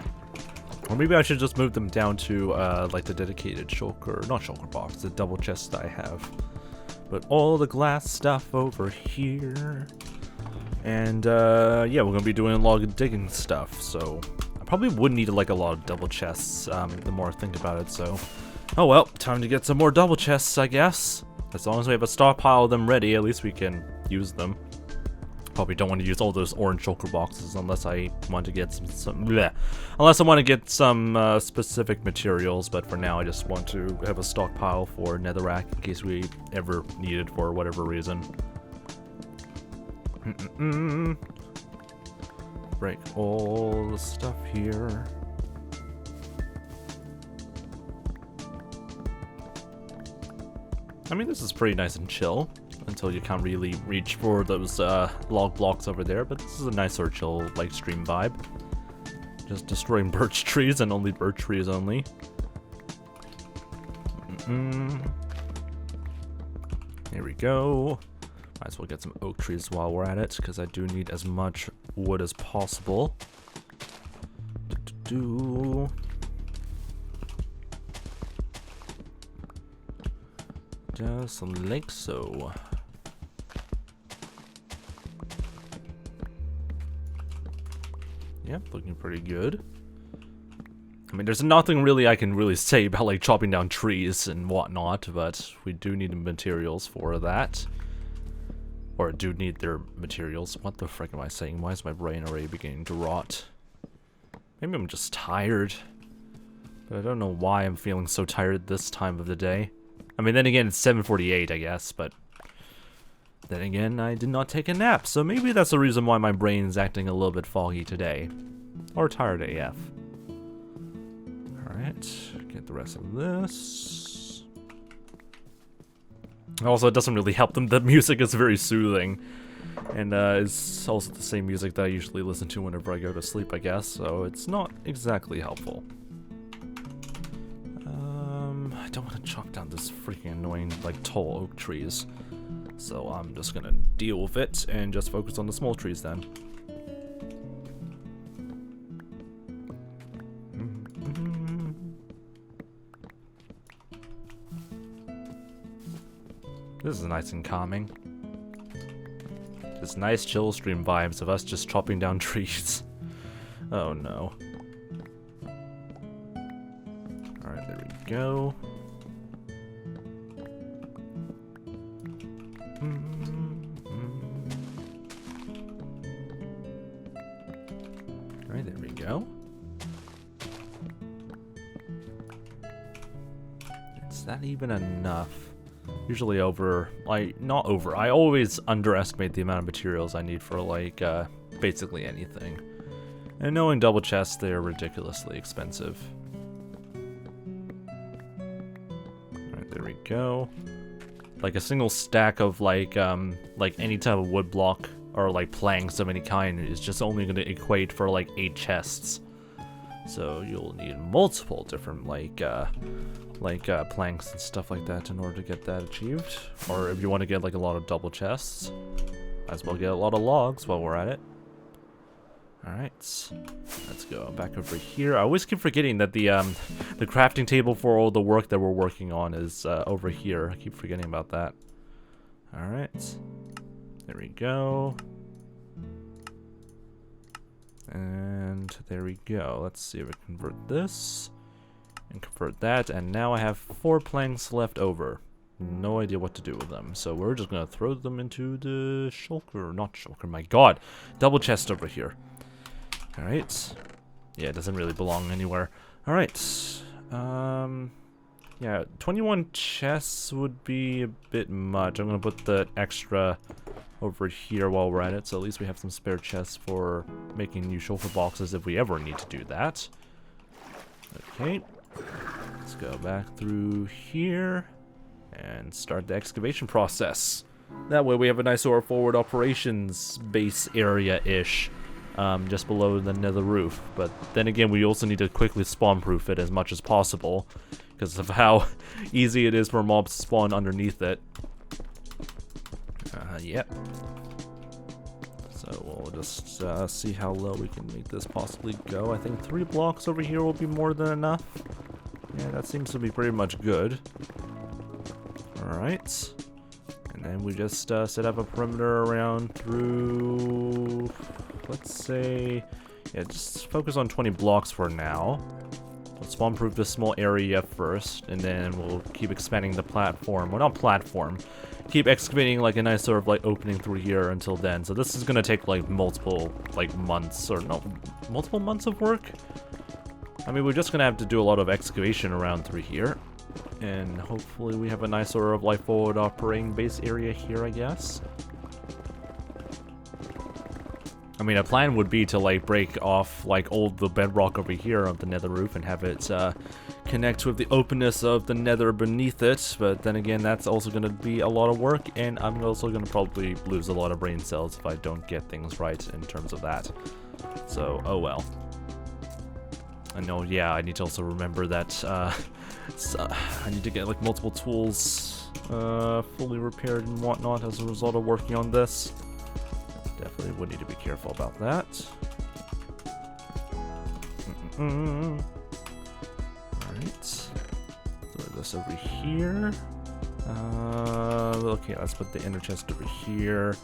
Or maybe I should just move them down to like the dedicated shulker, not shulker box, the double chest I have. But all the glass stuff over here. And yeah, we're gonna be doing a lot of digging stuff, so I probably would need like a lot of double chests the more I think about it, so oh well, time to get some more double chests, I guess. As long as we have a stockpile of them ready, at least we can use them. Probably don't want to use all those orange shulker boxes unless I want to get some bleh. Unless I want to get some specific materials, but for now I just want to have a stockpile for netherrack in case we ever need it for whatever reason. Break all the stuff here. I mean, this is pretty nice and chill until you can't really reach for those log blocks over there, but this is a nice sort of chill, like, stream vibe. Just destroying birch trees and only birch trees only. Here we go. Might as well get some oak trees while we're at it, because I do need as much wood as possible. Just like so. Yep, looking pretty good. I mean, there's nothing really I can really say about like chopping down trees and whatnot, but we do need the materials for that. Or do need their materials. What the frick am I saying? Why is my brain already beginning to rot? Maybe I'm just tired. But I don't know why I'm feeling so tired this time of the day. I mean, then again, it's 7:48, I guess, but then again, I did not take a nap, so maybe that's the reason why my brain's acting a little bit foggy today. Or tired AF. Alright, get the rest of this. Also, it doesn't really help them. The music is very soothing. And it's also the same music that I usually listen to whenever I go to sleep, I guess, so it's not exactly helpful. I don't want to chop down this freaking annoying, like, tall oak trees. So I'm just gonna deal with it and just focus on the small trees then. This is nice and calming. This nice chill stream vibes of us just chopping down trees. Oh no. Alright, there we go. Alright, there we go. Is that even enough? Usually not over. I always underestimate the amount of materials I need for, like, basically anything. And knowing double chests, they're ridiculously expensive. Alright, there we go. Like, a single stack of, like any type of wood block, or, like, planks of any kind is just only going to equate for, like, 8 chests. So you'll need multiple different, planks and stuff like that in order to get that achieved. Or if you want to get like a lot of double chests, might as well get a lot of logs while we're at it. Alright, let's go back over here. I always keep forgetting that the crafting table for all the work that we're working on is over here. I keep forgetting about that. Alright, there we go. And there we go. Let's see if we can convert this and convert that, and now I have 4 planks left over. No idea what to do with them, so we're just gonna throw them into the shulker, not shulker, my god, double chest over here. Alright, Yeah, it doesn't really belong anywhere. Alright. Yeah, 21 chests would be a bit much. I'm gonna put the extra over here while we're at it, so at least we have some spare chests for making new shulker boxes if we ever need to do that. Okay. Let's go back through here and start the excavation process. That way we have a nice sort of forward operations base area-ish. Just below the nether roof, but then again we also need to quickly spawn proof it as much as possible because of how easy it is for mobs to spawn underneath it. Yep. So we'll just see how low we can make this possibly go. I think 3 blocks over here will be more than enough. Yeah, that seems to be pretty much good. Alright. And then we just set up a perimeter around through... Let's say, yeah, just focus on 20 blocks for now. Let's spawn proof this small area first, and then we'll keep expanding the platform. Well, not platform. Keep excavating like a nice sort of like opening through here until then. So this is gonna take like multiple like months, or no, multiple months of work. I mean, we're just gonna have to do a lot of excavation around through here, and hopefully we have a nice sort of like forward operating base area here, I guess. I mean, a plan would be to like break off like all the bedrock over here of the nether roof and have it connect with the openness of the nether beneath it, but then again that's also going to be a lot of work, and I'm also going to probably lose a lot of brain cells if I don't get things right in terms of that. So, oh well. I know, yeah, I need to also remember that I need to get like multiple tools fully repaired and whatnot as a result of working on this. Definitely would need to be careful about that. Alright. Throw this over here. Okay, let's put the inner chest over here.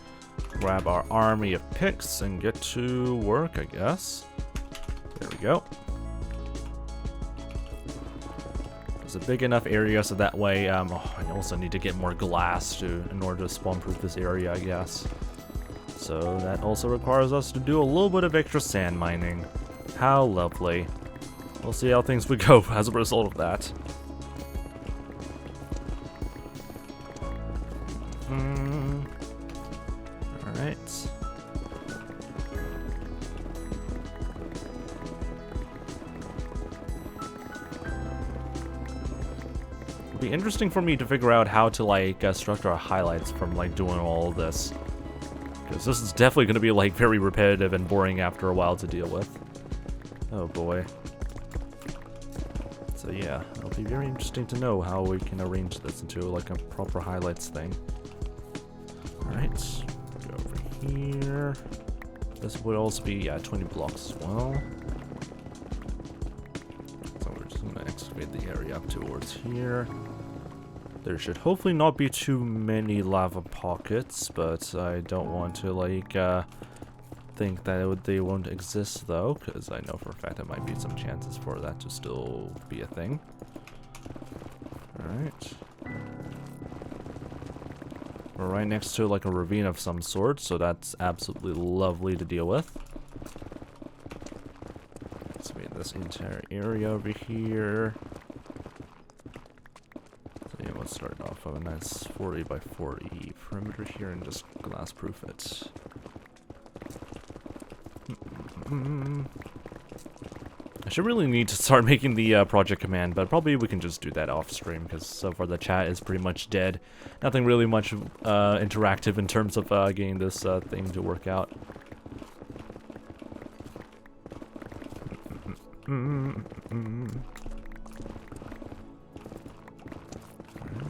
Grab our army of picks and get to work, I guess. There we go. It's a big enough area so that way, I also need to get more glass in order to spawn proof this area, I guess. So that also requires us to do a little bit of extra sand mining. How lovely. We'll see how things would go as a result of that. Alright. It'll be interesting for me to figure out how to like structure our highlights from like doing all of this. Because this is definitely going to be like very repetitive and boring after a while to deal with. Oh boy. So yeah, it'll be very interesting to know how we can arrange this into like a proper highlights thing. Alright, go over here. This would also be, yeah, 20 blocks as well. So we're just going to excavate the area up towards here. There should hopefully not be too many lava pockets, but I don't want to like think that they won't exist though, because I know for a fact there might be some chances for that to still be a thing. Alright. We're right next to like a ravine of some sort, so that's absolutely lovely to deal with. Let's make this entire area over here. Let's start off with a nice 40 by 40 perimeter here and just glass proof it. I should really need to start making the project command, but probably we can just do that off stream because so far the chat is pretty much dead. Nothing really much interactive in terms of getting this thing to work out.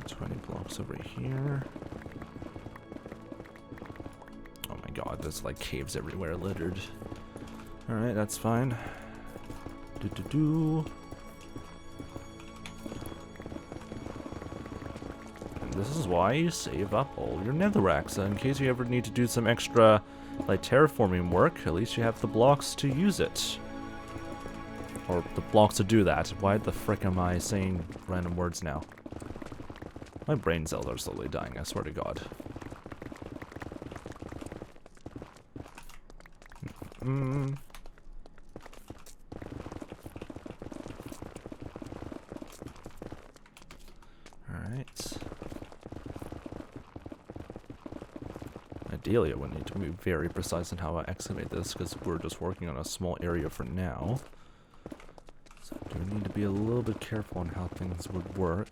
20 blocks over here. Oh my god, there's like caves everywhere littered. Alright, that's fine. And this is why you save up all your netherracks, in case you ever need to do some extra like terraforming work, at least you have the blocks to use it. Or the blocks to do that. Why the frick am I saying random words now? My brain cells are slowly dying, I swear to God. Ideally, I would need to be very precise in how I excavate this, because we're just working on a small area for now. So I do need to be a little bit careful on how things would work.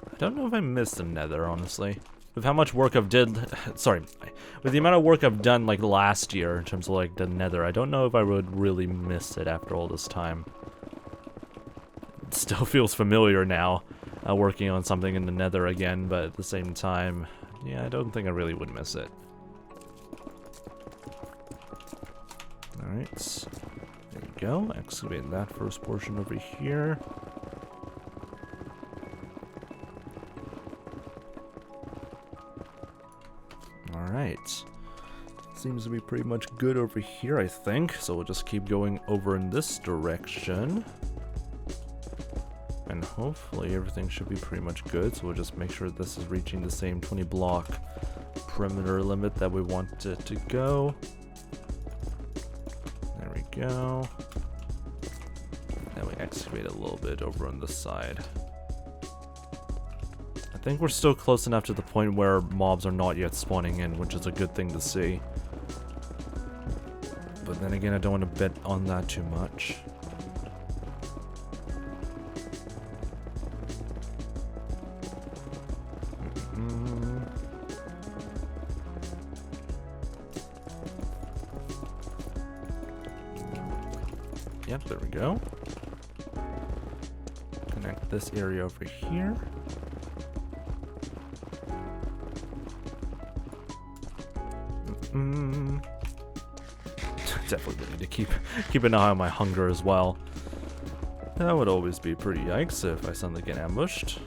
I don't know if I missed the Nether, honestly. With how much work I've sorry, with the amount of work I've done like last year in terms of like the Nether, I don't know if I would really miss it after all this time. It still feels familiar now, working on something in the Nether again, but at the same time, yeah, I don't think I really would miss it. Alright, there we go. Excavate that first portion over here. Alright, seems to be pretty much good over here, I think, so we'll just keep going over in this direction. And hopefully everything should be pretty much good, so we'll just make sure this is reaching the same 20 block perimeter limit that we want it to go. There we go. And we excavate a little bit over on this side. I think we're still close enough to the point where mobs are not yet spawning in, which is a good thing to see. But then again, I don't want to bet on that too much. Yep, there we go. Connect this area over here. Definitely need to keep an eye on my hunger as well. That would always be pretty yikes if I suddenly get ambushed.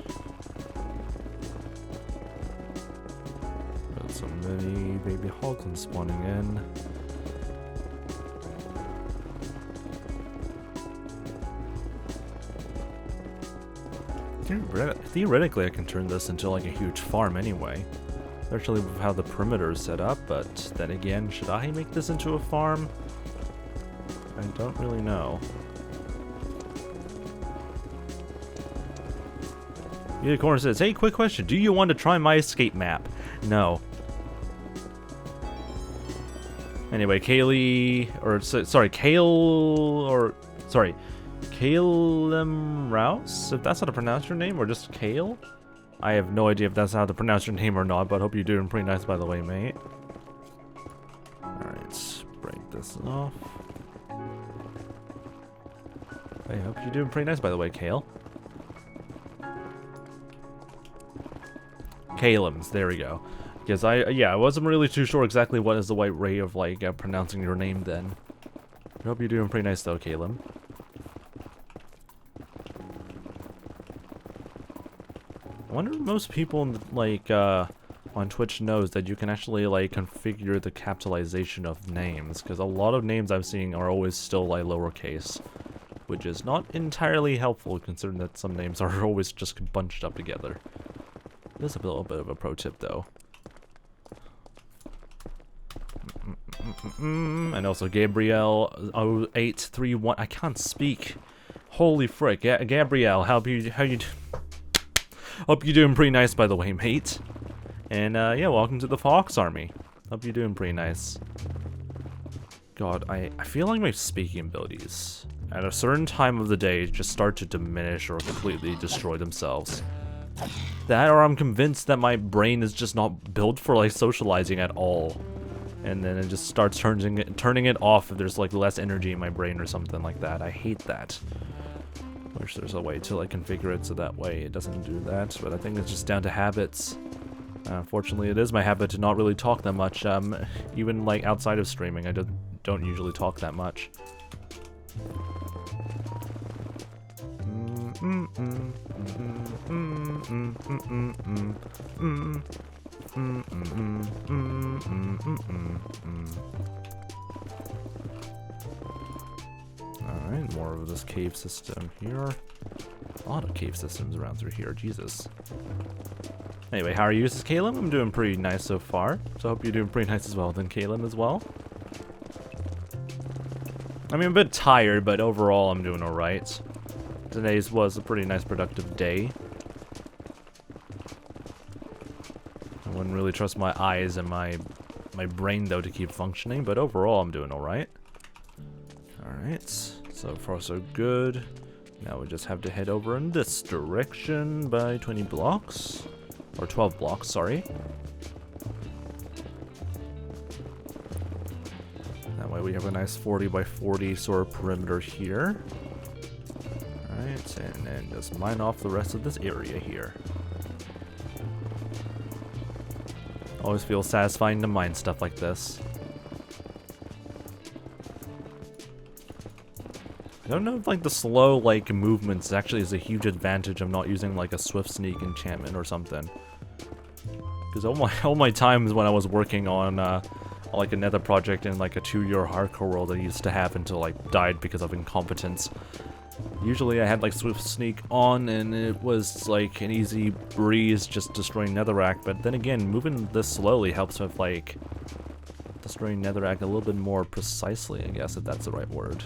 Got so many baby hoglins spawning in. Theoretically, I can turn this into like a huge farm anyway. Especially with how the perimeter is set up, but then again, should I make this into a farm? I don't really know. Unicorn says, hey, quick question. Do you want to try my escape map? No. Anyway, 𝗦cie𝗰𝗶𝗹, if that's how to pronounce your name, or just Kale? I have no idea if that's how to pronounce your name or not, but hope you're doing pretty nice by the way, mate. Alright, break this off. I hope you're doing pretty nice by the way, Kale. 𝗬𝗟, there we go. Because I wasn't really too sure exactly what is the right way of like pronouncing your name then. I hope you're doing pretty nice though, 𝗬𝗟. I wonder if most people like on Twitch knows that you can actually like configure the capitalization of names, because a lot of names I'm seeing are always still like lowercase, which is not entirely helpful considering that some names are always just bunched up together. This is a little bit of a pro tip though. And also 𝗦cie𝗰𝗶𝗹𝗟𝗏, I can't speak. Holy frick, Gabrielle, how you hope you're doing pretty nice by the way, mate. And yeah, welcome to the Fox Army. Hope you're doing pretty nice. God, I feel like my speaking abilities at a certain time of the day just start to diminish or completely destroy themselves. That, or I'm convinced that my brain is just not built for like socializing at all. And then it just starts turning it off if there's like less energy in my brain or something like that. I hate that. Wish there's a way to like configure it so that way it doesn't do that, but I think it's just down to habits. Unfortunately, it is my habit to not really talk that much. Even like outside of streaming, I don't usually talk that much. Alright, more of this cave system here. A lot of cave systems around through here, Jesus. Anyway, how are you, this is 𝗬𝗟? I'm doing pretty nice so far. So I hope you're doing pretty nice as well then, 𝗬𝗟 as well. I mean, I'm a bit tired, but overall I'm doing alright. Today's was a pretty nice productive day. I wouldn't really trust my eyes and my brain though to keep functioning, but overall I'm doing alright. Alright, so far so good. Now we just have to head over in this direction by 20 blocks. Or 12 blocks, sorry. That way we have a nice 40 by 40 sort of perimeter here. Alright, and then just mine off the rest of this area here. Always feels satisfying to mine stuff like this. I don't know if like the slow like movements actually is a huge advantage of not using like a swift sneak enchantment or something. Because all my times when I was working on like a Nether project in like a 2-year hardcore world I used to have until I died because of incompetence. Usually I had like swift sneak on and it was like an easy breeze just destroying netherrack, but then again moving this slowly helps with like destroying netherrack a little bit more precisely, I guess, if that's the right word.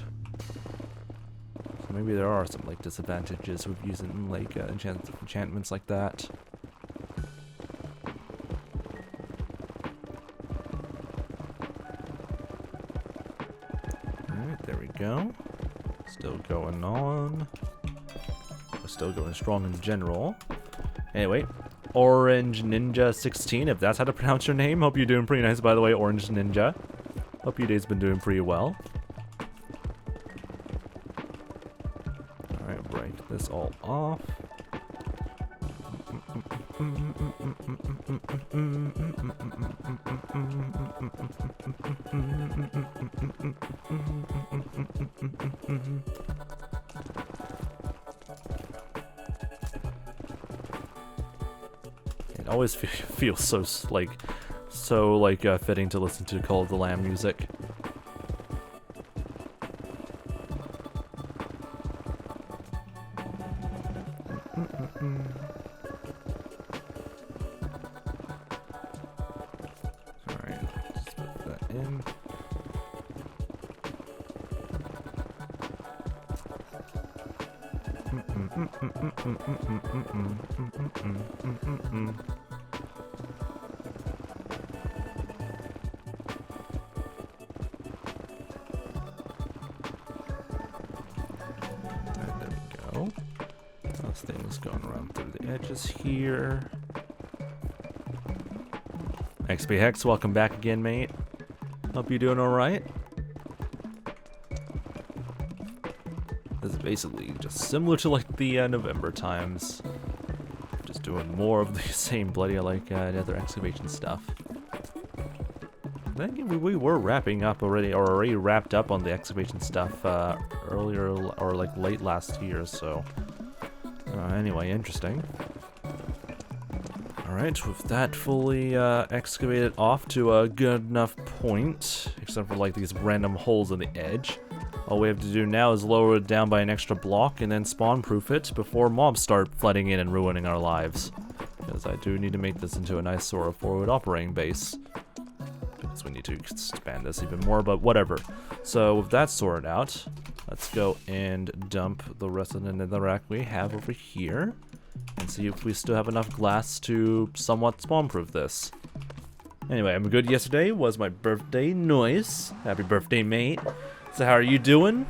So maybe there are some like disadvantages with using like enchantments like that. Alright, there we go. Still going on. We're still going strong in general. Anyway, Orange Ninja 16, if that's how to pronounce your name. Hope you're doing pretty nice, by the way, Orange Ninja. Hope your day's been doing pretty well. Alright, break this all off. It always feels so fitting to listen to Call of the Lamb music. Alright, let's put that in. There we go. Those things going around through the edges here. XP Hex, welcome back again, mate. Hope you're doing alright. This is basically just similar to like the November times. Just doing more of the same bloody like Nether excavation stuff. Then we were wrapping up already, or already wrapped up on the excavation stuff earlier or like late last year. So anyway, interesting. Alright, with that fully excavated off to a good enough point, except for like these random holes in the edge. All we have to do now is lower it down by an extra block and then spawn-proof it before mobs start flooding in and ruining our lives. Because I do need to make this into a nice sort of forward operating base. Because we need to expand this even more, but whatever. So with that sorted out, let's go and dump the rest of the netherrack we have over here. And see if we still have enough glass to somewhat spawn-proof this. Anyway, I'm good. Yesterday was my birthday. Nice. Happy birthday, mate. So how are you doing?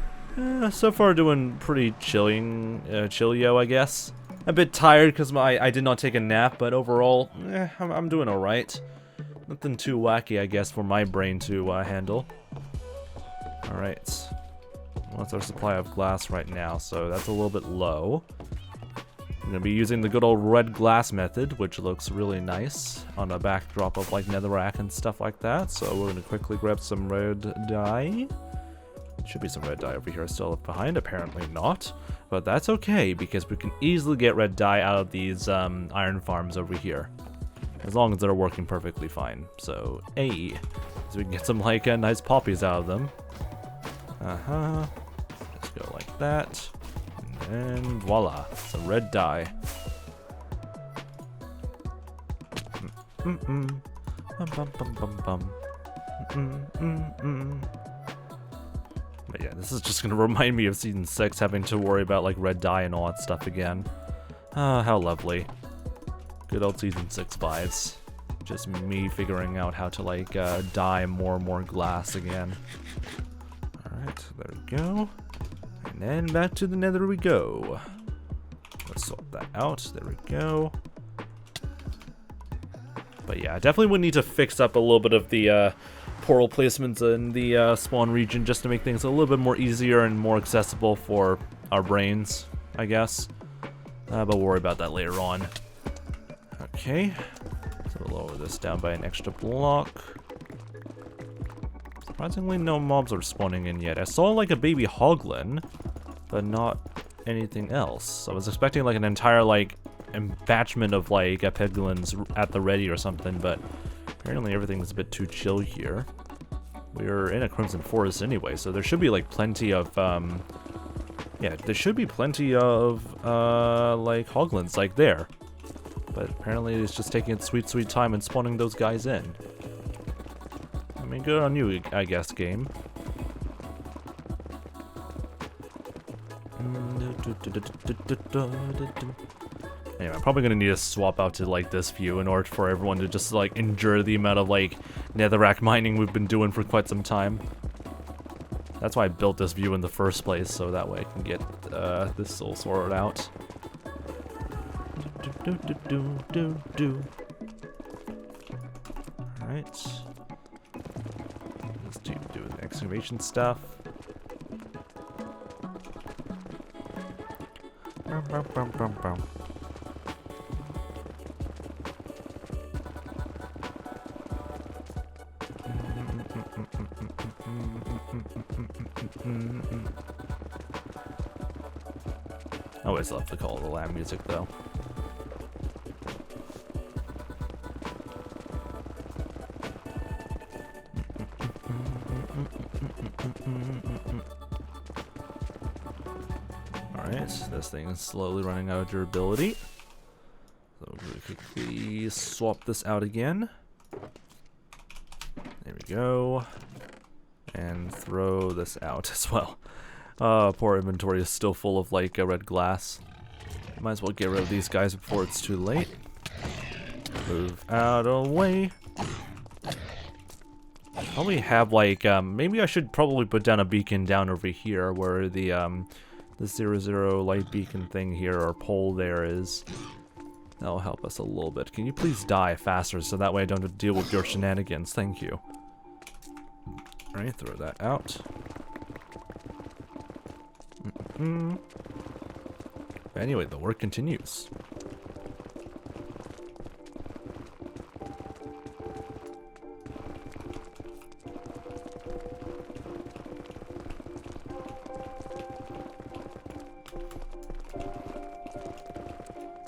So far doing pretty chillio, I guess. A bit tired because I did not take a nap, but overall, I'm doing alright. Nothing too wacky, I guess, for my brain to handle. Alright. What's our supply of glass right now? So that's a little bit low. I'm going to be using the good old red glass method, which looks really nice on a backdrop of like netherrack and stuff like that. So we're going to quickly grab some red dye. Should be some red dye over here still left behind, apparently not. But that's okay, because we can easily get red dye out of these iron farms over here. As long as they're working perfectly fine. So, hey, so we can get some like nice poppies out of them. Just go like that. And voila, some red dye. Bum bum bum bum bum. But yeah, this is just gonna remind me of Season 6, having to worry about, like, red dye and all that stuff again. Ah, how lovely. Good old Season 6 vibes. Just me figuring out how to, like, dye more and more glass again. Alright, there we go. And then back to the Nether we go. Let's sort that out. There we go. But yeah, I definitely would need to fix up a little bit of the portal placements in the spawn region just to make things a little bit more easier and more accessible for our brains, I guess. But we'll worry about that later on. Okay. So we'll lower this down by an extra block. Surprisingly, no mobs are spawning in yet. I saw like a baby hoglin, but not anything else. I was expecting like an entire like embatchment of like piglins at the ready or something, but apparently everything's a bit too chill here. We're in a crimson forest anyway, so there should be like plenty of yeah, there should be plenty of like hoglins like there. But apparently it's just taking its sweet, sweet time and spawning those guys in. I mean, good on you, I guess, game. Anyway, I'm probably gonna need to swap out to like this view in order for everyone to just like endure the amount of like netherrack mining we've been doing for quite some time. That's why I built this view in the first place, so that way I can get this all sorted out. Alright. Let's do the excavation stuff. I always love the Call of the Lamb music though. Alright, this thing is slowly running out of durability. So we'll quickly swap this out again. There we go. And throw this out as well. Poor inventory is still full of like red glass. Might as well get rid of these guys before it's too late. Move out of the way. Probably have like maybe I should probably put down a beacon down over here where the 00 light beacon thing here or pole there is. That'll help us a little bit. Can you please die faster so that way I don't have to deal with your shenanigans? Thank you. Alright, throw that out. Anyway, the work continues.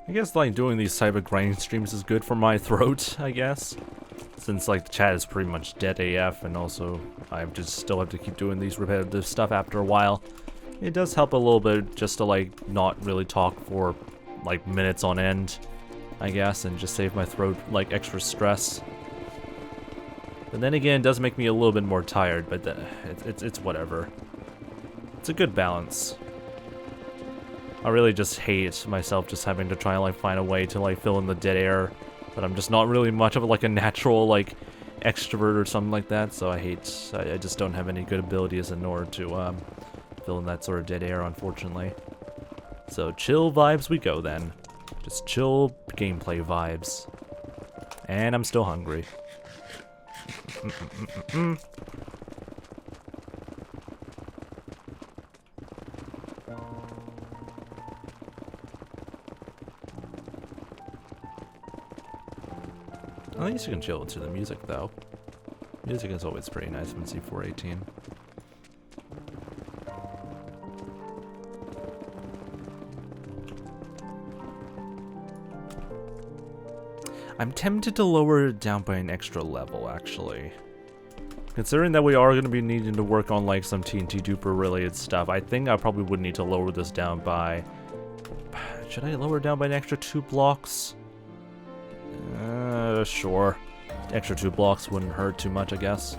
I guess like doing these type of grinding streams is good for my throat, I guess. Since like the chat is pretty much dead AF, and also I just still have to keep doing these repetitive stuff after a while. It does help a little bit just to like not really talk for like minutes on end, I guess, and just save my throat like extra stress. But then again, it does make me a little bit more tired, but it's whatever. It's a good balance. I really just hate myself just having to try and like find a way to like fill in the dead air, but I'm just not really much of like a natural like extrovert or something like that, so I just don't have any good abilities in order to fill in that sort of dead air, unfortunately. So chill vibes we go then. Just chill gameplay vibes. And I'm still hungry. At least you can chill to the music though. Music is always pretty nice in C418. I'm tempted to lower it down by an extra level, actually. Considering that we are going to be needing to work on like some TNT duper related stuff, I think I probably would need to lower this down by... Should I lower it down by an extra 2 blocks? Sure. Extra 2 blocks wouldn't hurt too much, I guess.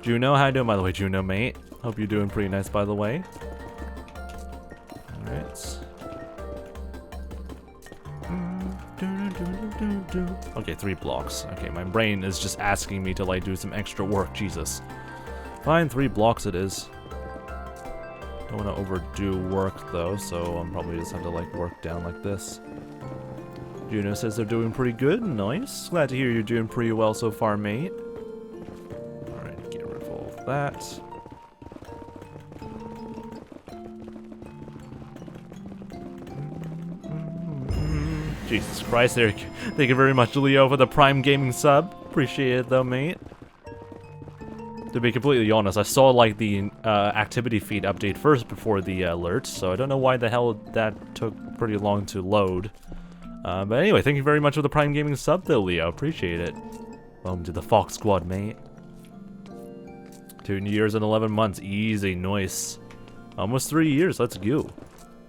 Juno, how you doing, by the way, Juno, mate? Hope you're doing pretty nice, by the way. Alright. Okay, 3 blocks. Okay, my brain is just asking me to like do some extra work. Jesus. Fine, 3 blocks it is. Don't want to overdo work though, so I'm probably just have to like work down like this. Juno says they're doing pretty good. Nice. Glad to hear you're doing pretty well so far, mate. Alright, get rid of all of that. Jesus Christ, there. Thank you very much, Leo, for the Prime Gaming sub. Appreciate it though, mate. To be completely honest, I saw like the activity feed update first before the alert, so I don't know why the hell that took pretty long to load. But anyway, thank you very much for the Prime Gaming sub though, Leo. Appreciate it. Welcome to the Fox Squad, mate. 2 years and 11 months. Easy, nice. Almost 3 years. Let's go.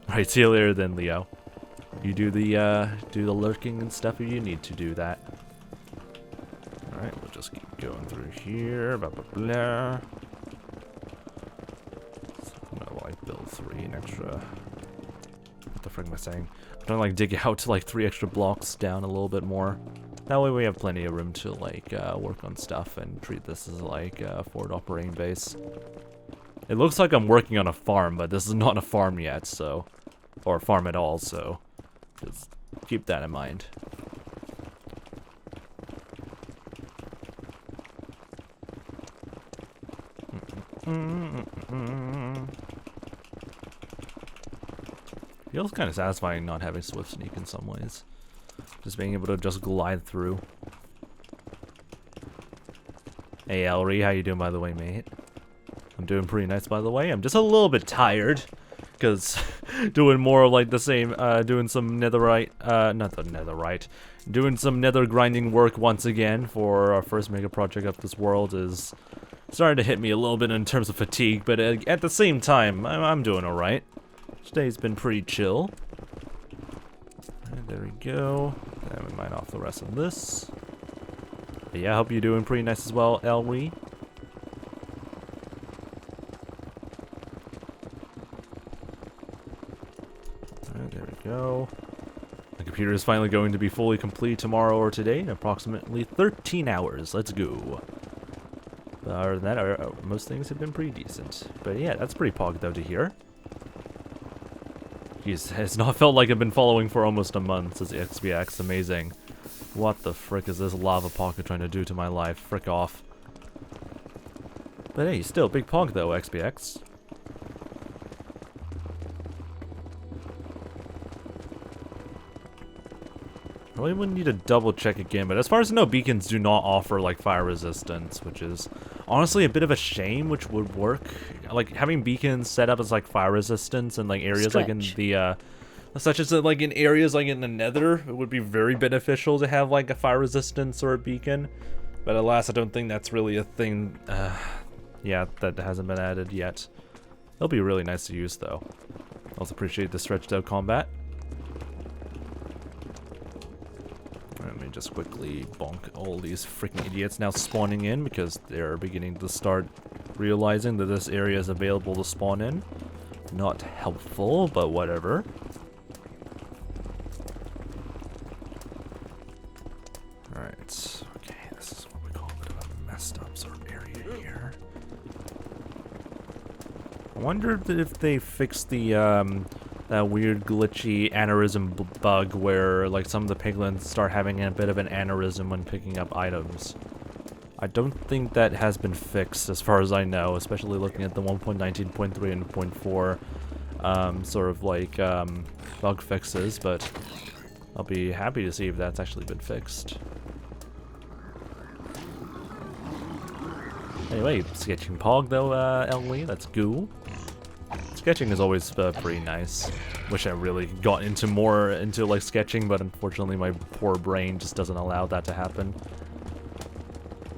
Alright, see you later then, Leo. You do the lurking and stuff if you need to do that. Alright, we'll just keep going through here. Blah blah blah. So I'm gonna like build 3 an extra. What the frick am I saying? I'm trying to like dig out to like 3 extra blocks down a little bit more. That way we have plenty of room to like work on stuff and treat this as like a forward operating base. It looks like I'm working on a farm, but this is not a farm yet, so, or a farm at all, so just keep that in mind. Feels kind of satisfying not having Swift Sneak in some ways. Just being able to just glide through. Hey Elry, how you doing by the way, mate? I'm doing pretty nice by the way. I'm just a little bit tired. Because doing more like the same, doing some netherite, not the netherite, doing some nether grinding work once again for our first mega project of this world is starting to hit me a little bit in terms of fatigue, but at the same time, I'm doing alright. Today's been pretty chill. And there we go. And we mine off the rest of this. But yeah, I hope you're doing pretty nice as well, Elwy. There we go. The computer is finally going to be fully complete tomorrow or today in approximately 13 hours. Let's go. But other than that, most things have been pretty decent. But yeah, that's pretty pog though to hear. Jeez, it's not felt like I've been following for almost a month since the XBX. Amazing. What the frick is this lava pocket trying to do to my life? Frick off. But hey, still big pog though, XBX. Probably wouldn't need to double check again, but as far as I know, beacons do not offer like fire resistance, which is honestly a bit of a shame, which would work. Like having beacons set up as like fire resistance in like areas like in the such as like in areas like in the Nether, it would be very beneficial to have like a fire resistance or a beacon. But alas, I don't think that's really a thing. Yeah, that hasn't been added yet. It'll be really nice to use though. Also appreciate the stretched out combat. Let me just quickly bonk all these freaking idiots now spawning in because they're beginning to start realizing that this area is available to spawn in. Not helpful, but whatever. Alright, okay, this is what we call a bit of a messed up sort of area here. I wonder if they fixed the, that weird glitchy aneurysm bug where like some of the piglins start having a bit of an aneurysm when picking up items. I don't think that has been fixed as far as I know, especially looking at the 1.19.3 and 0.4 sort of like bug fixes, but I'll be happy to see if that's actually been fixed. Anyway, sketching pog though, Ellie, that's cool. Sketching is always pretty nice. Wish I really got into more into like sketching, but unfortunately my poor brain just doesn't allow that to happen.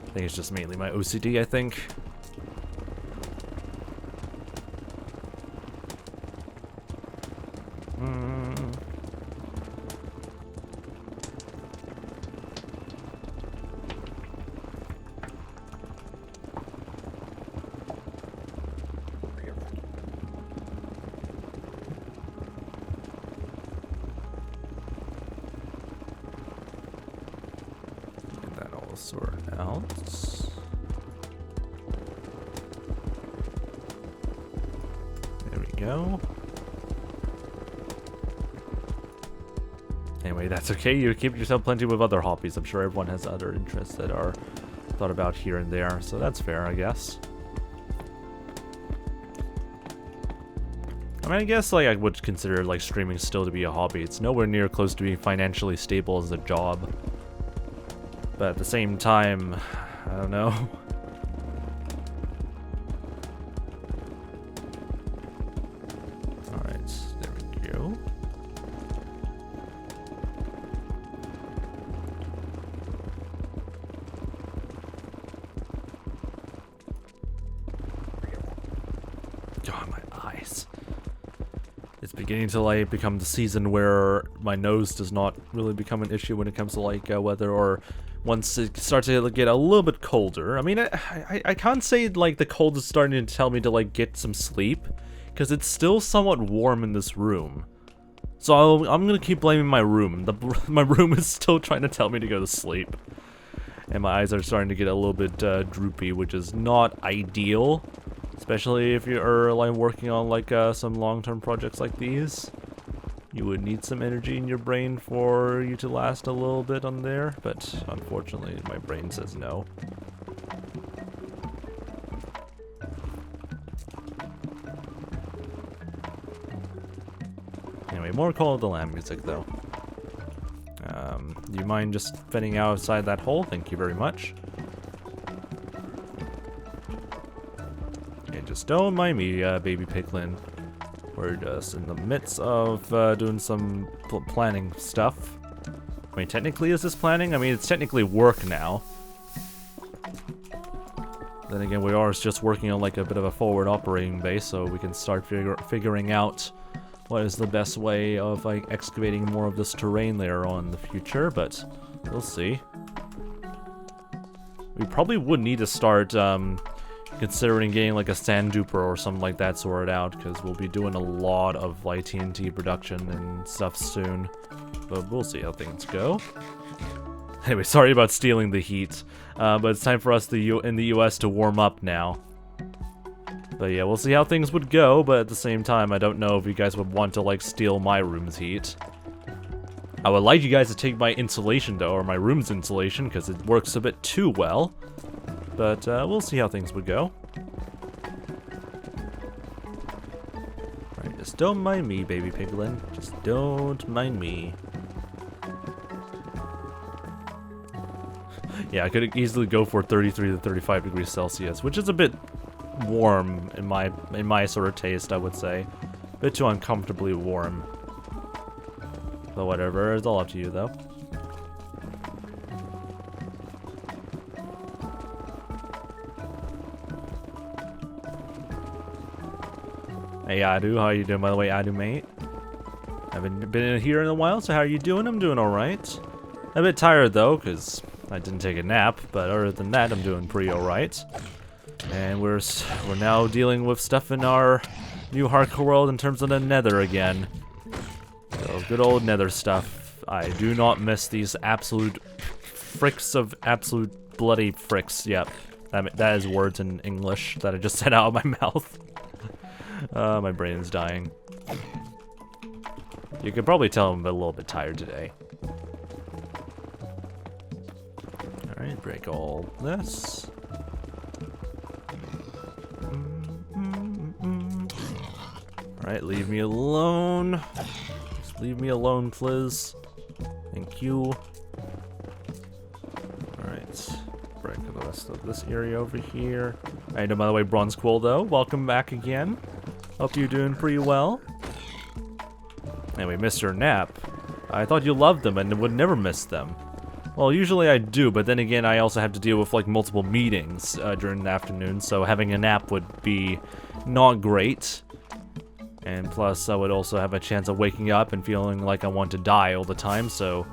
I think it's just mainly my OCD, I think. sort out. There we go. Anyway, that's okay. You keep yourself plenty with other hobbies. I'm sure everyone has other interests that are thought about here and there, so that's fair, I guess. I mean, I guess like I would consider like streaming still to be a hobby. It's nowhere near close to being financially stable as a job. But at the same time, I don't know. Alright, there we go. God, my eyes. It's beginning to like become the season where my nose does not really become an issue when it comes to like weather, or once it starts to get a little bit colder. I mean, I can't say like the cold is starting to tell me to like get some sleep, because it's still somewhat warm in this room. So I'm gonna keep blaming my room. My room is still trying to tell me to go to sleep, and my eyes are starting to get a little bit droopy, which is not ideal, especially if you're like working on like some long-term projects like these. You would need some energy in your brain for you to last a little bit on there, but unfortunately my brain says no. Anyway, more Call of the Lamb music though. Do you mind just fitting outside that hole? Thank you very much. And just don't mind me, baby piglin. We're just in the midst of doing some planning stuff. I mean, technically, is this planning? I mean, it's technically work now. Then again, we are just working on like a bit of a forward operating base, so we can start figuring out what is the best way of like excavating more of this terrain later on in the future, but we'll see. We probably would need to start considering getting like a sand duper or something like that sorted out, because we'll be doing a lot of like TNT production and stuff soon, but we'll see how things go. Anyway, sorry about stealing the heat, but it's time for us in the US to warm up now. But yeah, we'll see how things would go, but at the same time, I don't know if you guys would want to like steal my room's heat. I would like you guys to take my insulation though, or my room's insulation, because it works a bit too well. But we'll see how things would go. Alright, just don't mind me, baby piglin. Just don't mind me. Yeah, I could easily go for 33 to 35 degrees Celsius, which is a bit warm in my sort of taste, I would say. A bit too uncomfortably warm. But whatever, it's all up to you though. Hey Adu, how you doing by the way, Adu mate? I haven't been in here in a while, so how are you doing? I'm doing alright. A bit tired though, because I didn't take a nap, but other than that, I'm doing pretty alright. And we're now dealing with stuff in our new hardcore world in terms of the Nether again. So good old Nether stuff. I do not miss these absolute fricks of absolute bloody fricks. Yep, that is words in English that I just said out of my mouth. My brain is dying. You could probably tell I'm a little bit tired today. Alright, break all this. Alright, leave me alone. Just leave me alone, please. Thank you. Alright, break the rest of this area over here. Alright, by the way, Bronze Quill, though, welcome back again. Hope you're doing pretty well. Anyway, Mr. Nap, I thought you loved them and would never miss them. Well, usually I do, but then again, I also have to deal with like multiple meetings during the afternoon, so having a nap would be not great. And plus, I would also have a chance of waking up and feeling like I want to die all the time, so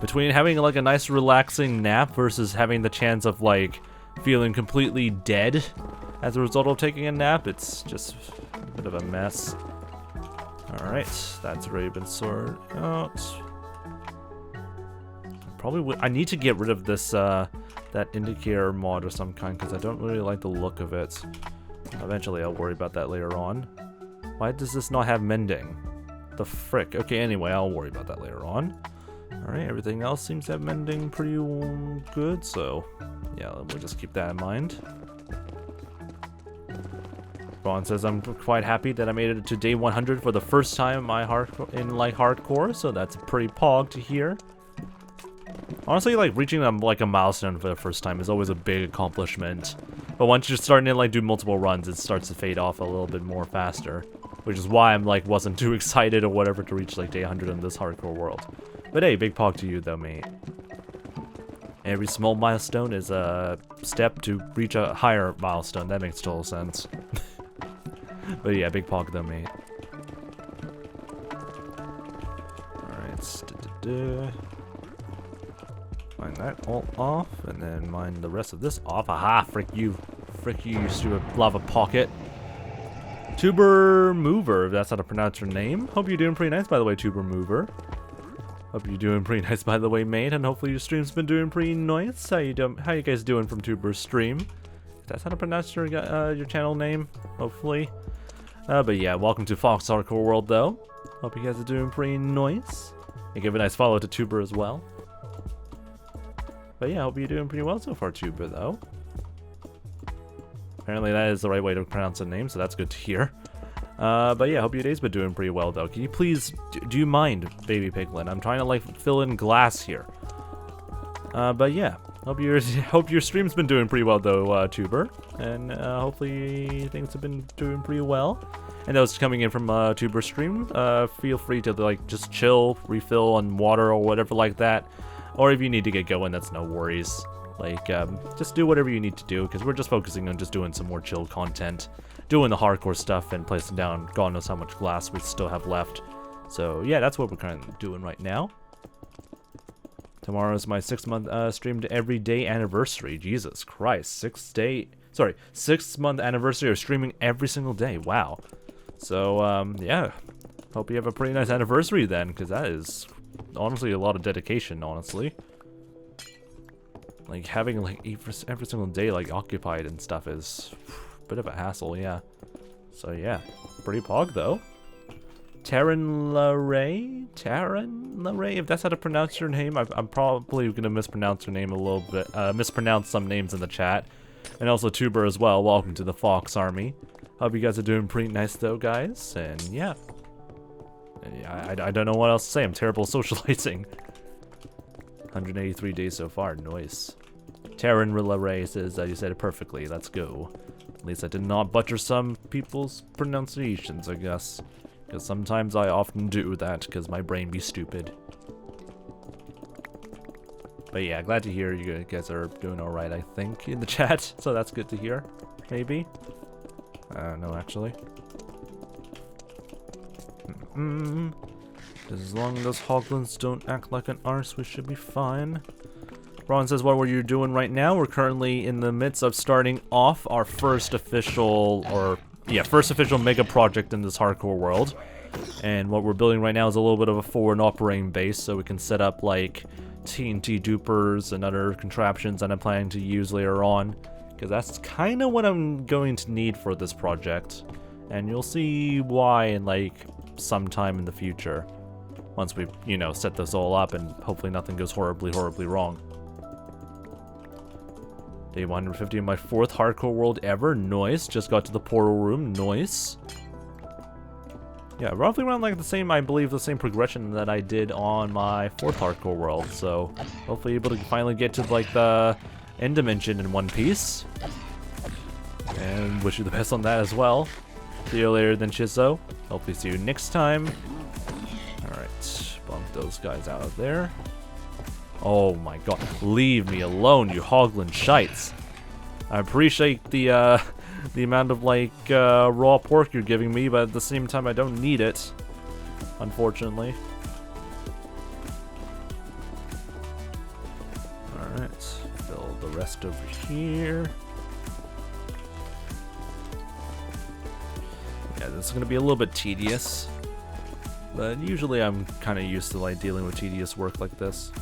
between having like a nice relaxing nap versus having the chance of like feeling completely dead as a result of taking a nap, it's just a bit of a mess. Alright, that's already been sorted out. probably I need to get rid of this, that indicator mod of some kind, because I don't really like the look of it. Eventually I'll worry about that later on. Why does this not have mending? The frick? Okay, anyway, I'll worry about that later on. Alright, everything else seems to have mending pretty good, so yeah, we'll just keep that in mind. Ron says, I'm quite happy that I made it to day 100 for the first time in my hardcore, so that's pretty pog to hear. Honestly, like, reaching a milestone for the first time is always a big accomplishment. But once you're starting to, like, do multiple runs, it starts to fade off a little bit more faster. Which is why I'm, like, wasn't too excited or whatever to reach, like, day 100 in this hardcore world. But hey, big pog to you, though, mate. Every small milestone is a step to reach a higher milestone. That makes total sense. But yeah, big pog, though, mate. Alright, mine that all off, and then mine the rest of this off. Aha, frick you, you stupid lava pocket. Tuber Mover, if that's how to pronounce your name. Hope you're doing pretty nice, by the way, Tuber Mover. Hope you're doing pretty nice, by the way, mate, and hopefully your stream's been doing pretty nice. How you guys doing from Tuber's stream? That's how to pronounce your channel name, hopefully. But yeah, welcome to Fox Hardcore World, though. Hope you guys are doing pretty nice. And give a nice follow to Tuber as well. But yeah, hope you're doing pretty well so far, Tuber, though. Apparently that is the right way to pronounce the name, so that's good to hear. But yeah, hope your day's been doing pretty well, though. Can you please, do you mind, baby piglin? I'm trying to, like, fill in glass here. But yeah, hope your stream's been doing pretty well, though, Tuber. And hopefully things have been doing pretty well. And those coming in from Tuber stream, feel free to, like, just chill, refill on water or whatever like that. Or if you need to get going, that's no worries. Like, just do whatever you need to do, because we're just focusing on just doing some more chill content, doing the hardcore stuff, and placing down God knows how much glass we still have left. So, yeah, that's what we're kind of doing right now. Tomorrow is my 6-month streamed every day anniversary. Jesus Christ, 6-month anniversary of streaming every single day. Wow. So, yeah, hope you have a pretty nice anniversary then, because that is honestly a lot of dedication, honestly. Like, having, like, every single day, like, occupied and stuff is a bit of a hassle, yeah. So, yeah. Pretty pog, though. Taryn LaRae? If that's how to pronounce your name, I'm probably going to mispronounce your name a little bit. Mispronounce some names in the chat. And also Tuber as well. Welcome to the Fox Army. Hope you guys are doing pretty nice, though, guys. And, yeah. I don't know what else to say. I'm terrible at socializing. 183 days so far. Nice. Taryn LaRae says you said it perfectly. Let's go. At least I did not butcher some people's pronunciations, I guess. Because sometimes I often do that because my brain be stupid. But yeah, glad to hear you guys are doing alright, I think, in the chat. So that's good to hear. Maybe. I don't know, actually. As long as hoglins don't act like an arse, we should be fine. Ron says, what were you doing right now? We're currently in the midst of starting off our first official mega project in this hardcore world. And what we're building right now is a little bit of a forward operating base, so we can set up, like, TNT dupers and other contraptions that I'm planning to use later on. Because that's kind of what I'm going to need for this project. And you'll see why in, like, sometime in the future. Once we, you know, set this all up and hopefully nothing goes horribly wrong. Day 150 of my 4th hardcore world ever. Nice. Just got to the portal room. Nice. Yeah, roughly around like the same, I believe, the same progression that I did on my 4th hardcore world. So hopefully able to finally get to like the end dimension in one piece. And wish you the best on that as well. See you later then, Chizo. Hopefully see you next time. Alright, bump those guys out of there. Oh my god, leave me alone, you hoglin shites. I appreciate the amount of, like, raw pork you're giving me, but at the same time I don't need it, unfortunately. Alright, fill the rest over here. Yeah, this is going to be a little bit tedious, but usually I'm kind of used to, like, dealing with tedious work like this.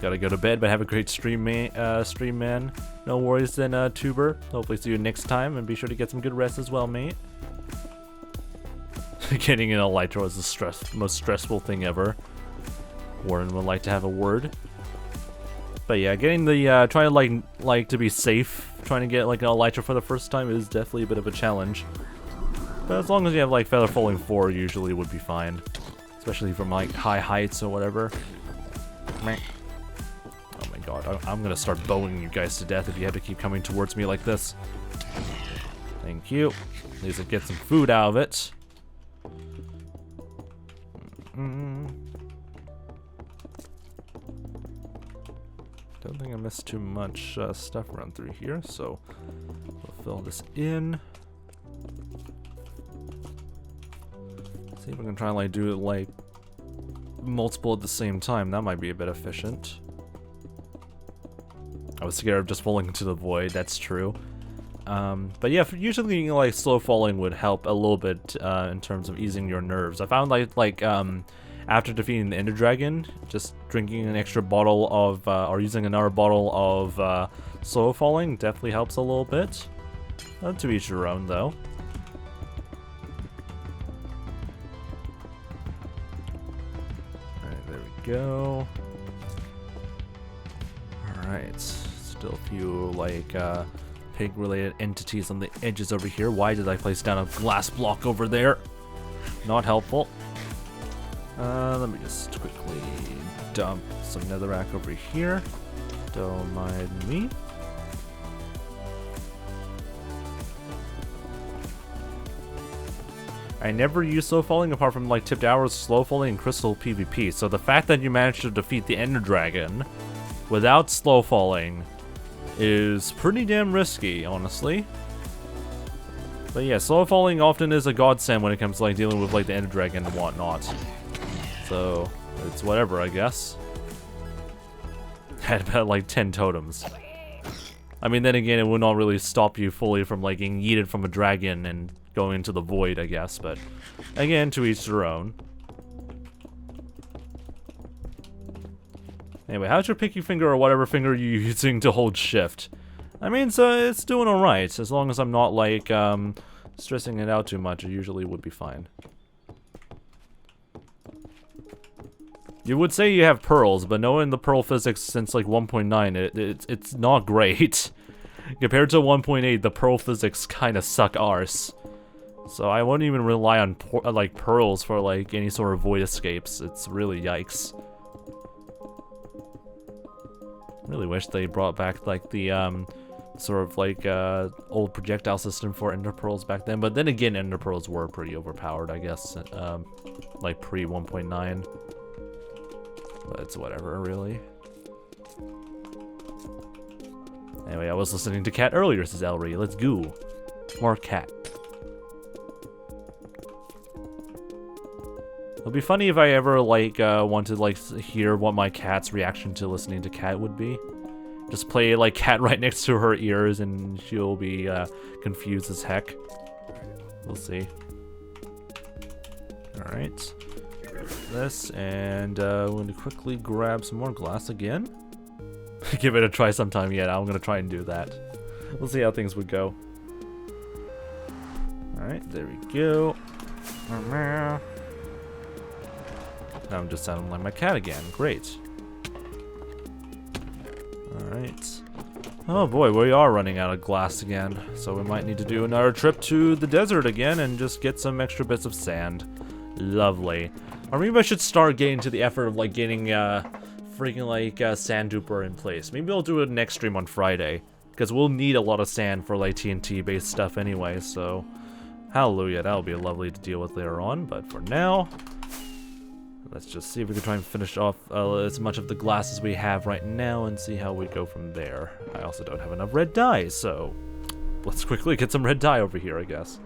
Gotta go to bed, but have a great stream, man. No worries then, Tuber. Hopefully see you next time, and be sure to get some good rest as well, mate. Getting an elytra is the most stressful thing ever. Warren would like to have a word. But yeah, getting the, trying to like to be safe, trying to get like an elytra for the first time is definitely a bit of a challenge. But as long as you have like Feather Falling 4, usually would be fine. Especially from like high heights or whatever. Oh my god, I'm gonna start bowing you guys to death if you have to keep coming towards me like this. Thank you. At least I get some food out of it. Don't think I missed too much stuff around through here, so we'll fill this in. See if we can try and like do it like multiple at the same time. That might be a bit efficient. I was scared of just falling into the void, that's true. But yeah, usually like slow falling would help a little bit in terms of easing your nerves. I found like after defeating the Ender Dragon, just drinking an extra bottle of or using another bottle of slow falling definitely helps a little bit. To each your own though. Alright, there we go. Alright, still a few like pig-related entities on the edges over here. Why did I place down a glass block over there? Not helpful. Let me just quickly dump some netherrack over here. Don't mind me. I never use slow falling apart from like tipped hours, slow falling, and crystal PvP. So the fact that you managed to defeat the Ender Dragon without slow falling is pretty damn risky, honestly. But yeah, slow falling often is a godsend when it comes to like dealing with like the Ender Dragon and whatnot. So it's whatever, I guess. Had about like 10 totems. I mean, then again, it would not really stop you fully from like getting yeeted from a dragon and going into the void, I guess. But again, to each their own. Anyway, how's your pinky finger or whatever finger you're using to hold shift? I mean, so it's doing alright. As long as I'm not like stressing it out too much, it usually would be fine. You would say you have pearls, but knowing the pearl physics since like 1.9, it's not great. Compared to 1.8, the pearl physics kind of suck arse. So I wouldn't even rely on like pearls for like any sort of void escapes. It's really yikes. Really wish they brought back like the sort of like old projectile system for ender pearls back then. But then again, ender pearls were pretty overpowered, I guess, like pre 1.9. But it's whatever, really. Anyway, I was listening to Cat earlier, says 𝗟𝗶. Let's go. More Cat. It'll be funny if I ever like want to like hear what my cat's reaction to listening to Cat would be. Just play like Cat right next to her ears and she'll be confused as heck. We'll see. Alright. This, and I'm going to quickly grab some more glass again. Give it a try sometime yet. I'm going to try and do that. We'll see how things would go. Alright, there we go. Now I'm just sounding like my cat again. Great. Alright. Oh boy, we are running out of glass again. So we might need to do another trip to the desert again and just get some extra bits of sand. Lovely. Or maybe I should start getting to the effort of like getting freaking like sand duper in place. Maybe I'll do it next stream on Friday. Because we'll need a lot of sand for like TNT based stuff anyway, so hallelujah, that'll be lovely to deal with later on. But for now, let's just see if we can try and finish off as much of the glass as we have right now and see how we go from there. I also don't have enough red dye, so let's quickly get some red dye over here, I guess.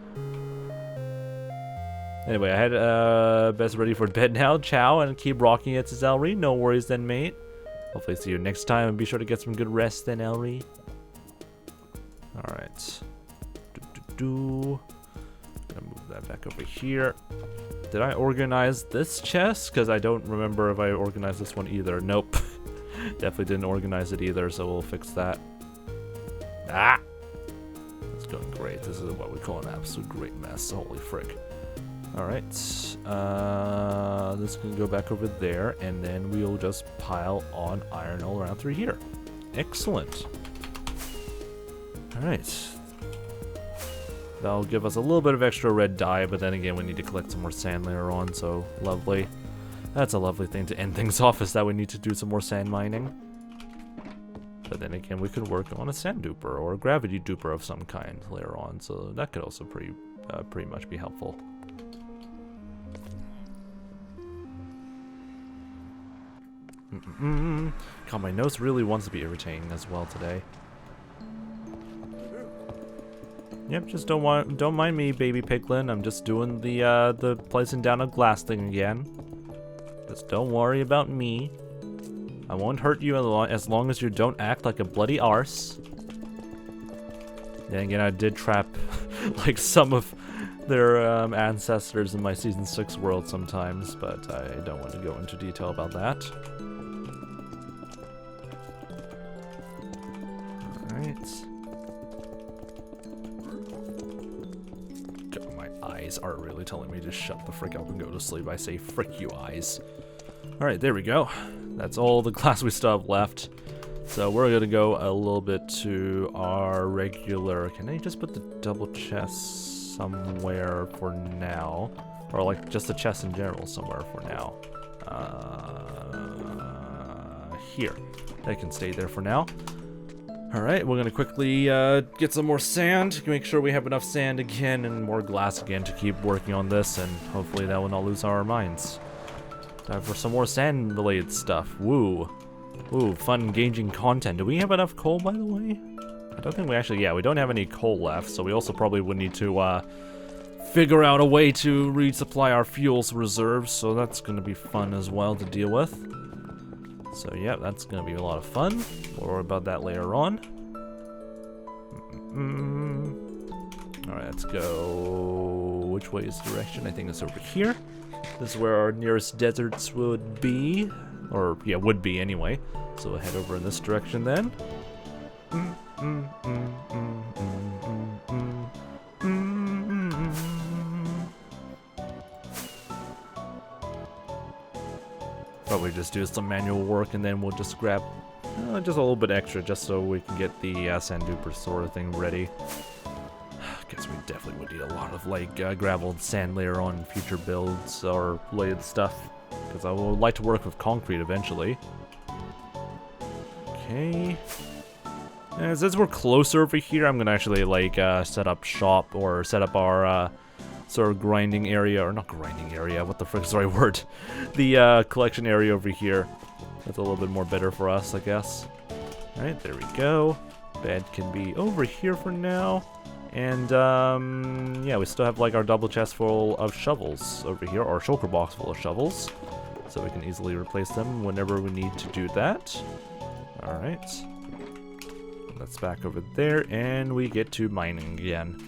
Anyway, I had best ready for bed now. Ciao, and keep rocking it, says 𝗟𝗶. No worries then, mate. Hopefully see you next time, and be sure to get some good rest then, 𝗟𝗶. Alright. Gonna move that back over here. Did I organize this chest? Because I don't remember if I organized this one either. Nope. Definitely didn't organize it either, so we'll fix that. Ah! It's going great. This is what we call an absolute great mess. Holy frick. Alright. This can go back over there, and then we'll just pile on iron all around through here. Excellent. Alright. That'll give us a little bit of extra red dye, but then again we need to collect some more sand later on, so lovely. That's a lovely thing to end things off, is that we need to do some more sand mining. But then again we could work on a sand duper or a gravity duper of some kind later on, so that could also pretty much be helpful. God, my nose really wants to be irritating as well today. Yep, just don't mind me, baby piglin. I'm just doing the placing down a glass thing again. Just don't worry about me. I won't hurt you as long as you don't act like a bloody arse. Then again, I did trap like some of their ancestors in my Season 6 world sometimes, but I don't want to go into detail about that. Alright. God, my eyes are really telling me to shut the frick up and go to sleep. I say frick you eyes. Alright, there we go. That's all the glass we still have left. So we're gonna go a little bit to our regular... Can I just put the double chest somewhere for now? Or like just the chest in general somewhere for now. Here. That can stay there for now. Alright, we're gonna quickly get some more sand. Make sure we have enough sand again and more glass again to keep working on this, and hopefully that will not lose our minds. Time for some more sand-related stuff. Woo. Ooh, fun, engaging content. Do we have enough coal, by the way? I don't think we actually... Yeah, we don't have any coal left, so we also probably would need to figure out a way to resupply our fuels reserves, so that's going to be fun as well to deal with. So, yeah, that's going to be a lot of fun. More about that later on. Alright, let's go... Which way is the direction? I think it's over here. This is where our nearest deserts would be. Or, yeah, would be anyway. So we'll head over in this direction then. Probably just do some manual work and then we'll just grab just a little bit extra just so we can get the sand duper sort of thing ready. Guess we definitely would need a lot of like gravel and sand later on in future builds or related stuff, because I would like to work with concrete eventually. Okay. And since we're closer over here, I'm gonna actually like set up shop or set up our sort of grinding area, or not grinding area, what the frick is the right word? The collection area over here. That's a little bit more better for us, I guess. Alright, there we go. Bed can be over here for now. And, yeah, we still have, like, our double chest full of shovels over here, or shulker box full of shovels. So we can easily replace them whenever we need to do that. Alright. That's back over there, and we get to mining again.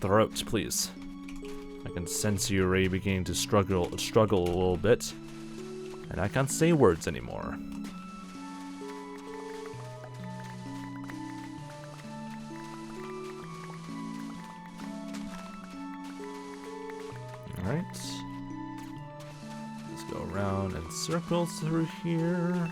Throat, please. I can sense you already beginning to struggle a little bit. And I can't say words anymore. Alright. Let's go around in circles through here.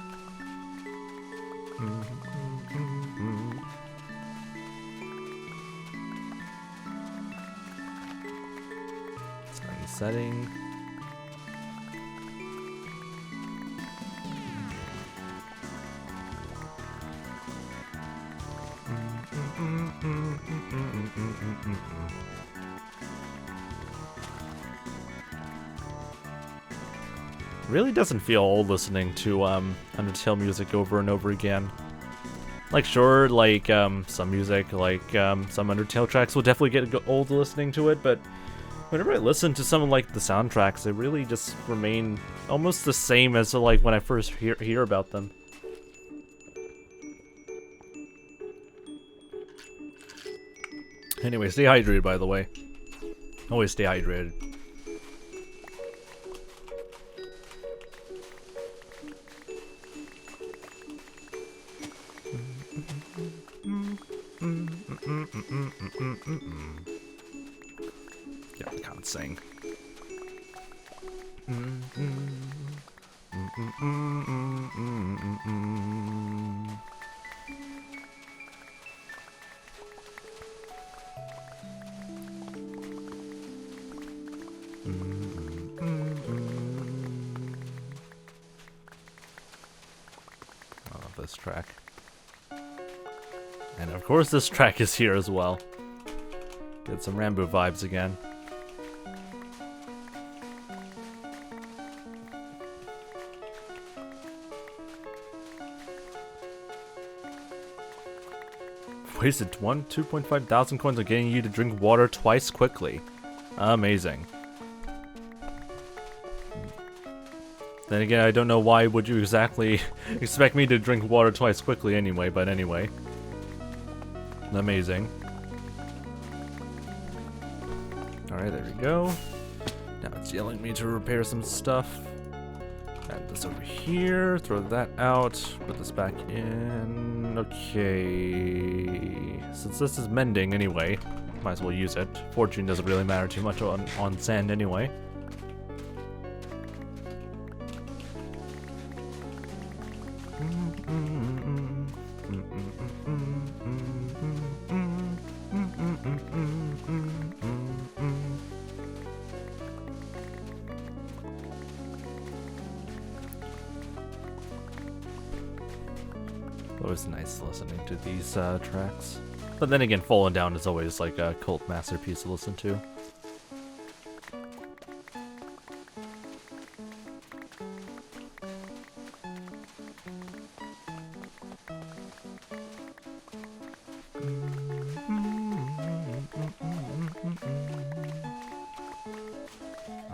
Sun setting. Really doesn't feel old listening to Undertale music over and over again. Like, sure, like some music, like some Undertale tracks will definitely get old listening to it, but whenever I listen to some of like the soundtracks, they really just remain almost the same as like when I first hear about them. Anyway, stay hydrated, by the way. Always stay hydrated. could sing. I love this track. And of course this track is here as well. Get some Rambo vibes again. Wasted 2.5 thousand coins on getting you to drink water twice quickly. Amazing. Then again, I don't know why would you exactly expect me to drink water twice quickly anyway, but anyway. Amazing. Alright, there we go. Now it's yelling me to repair some stuff. Add this over here, throw that out, put this back in. Okay. Since this is mending anyway, might as well use it. Fortune doesn't really matter too much on sand anyway. Always nice listening to these tracks. But then again, Fallen Down is always like a cult masterpiece to listen to.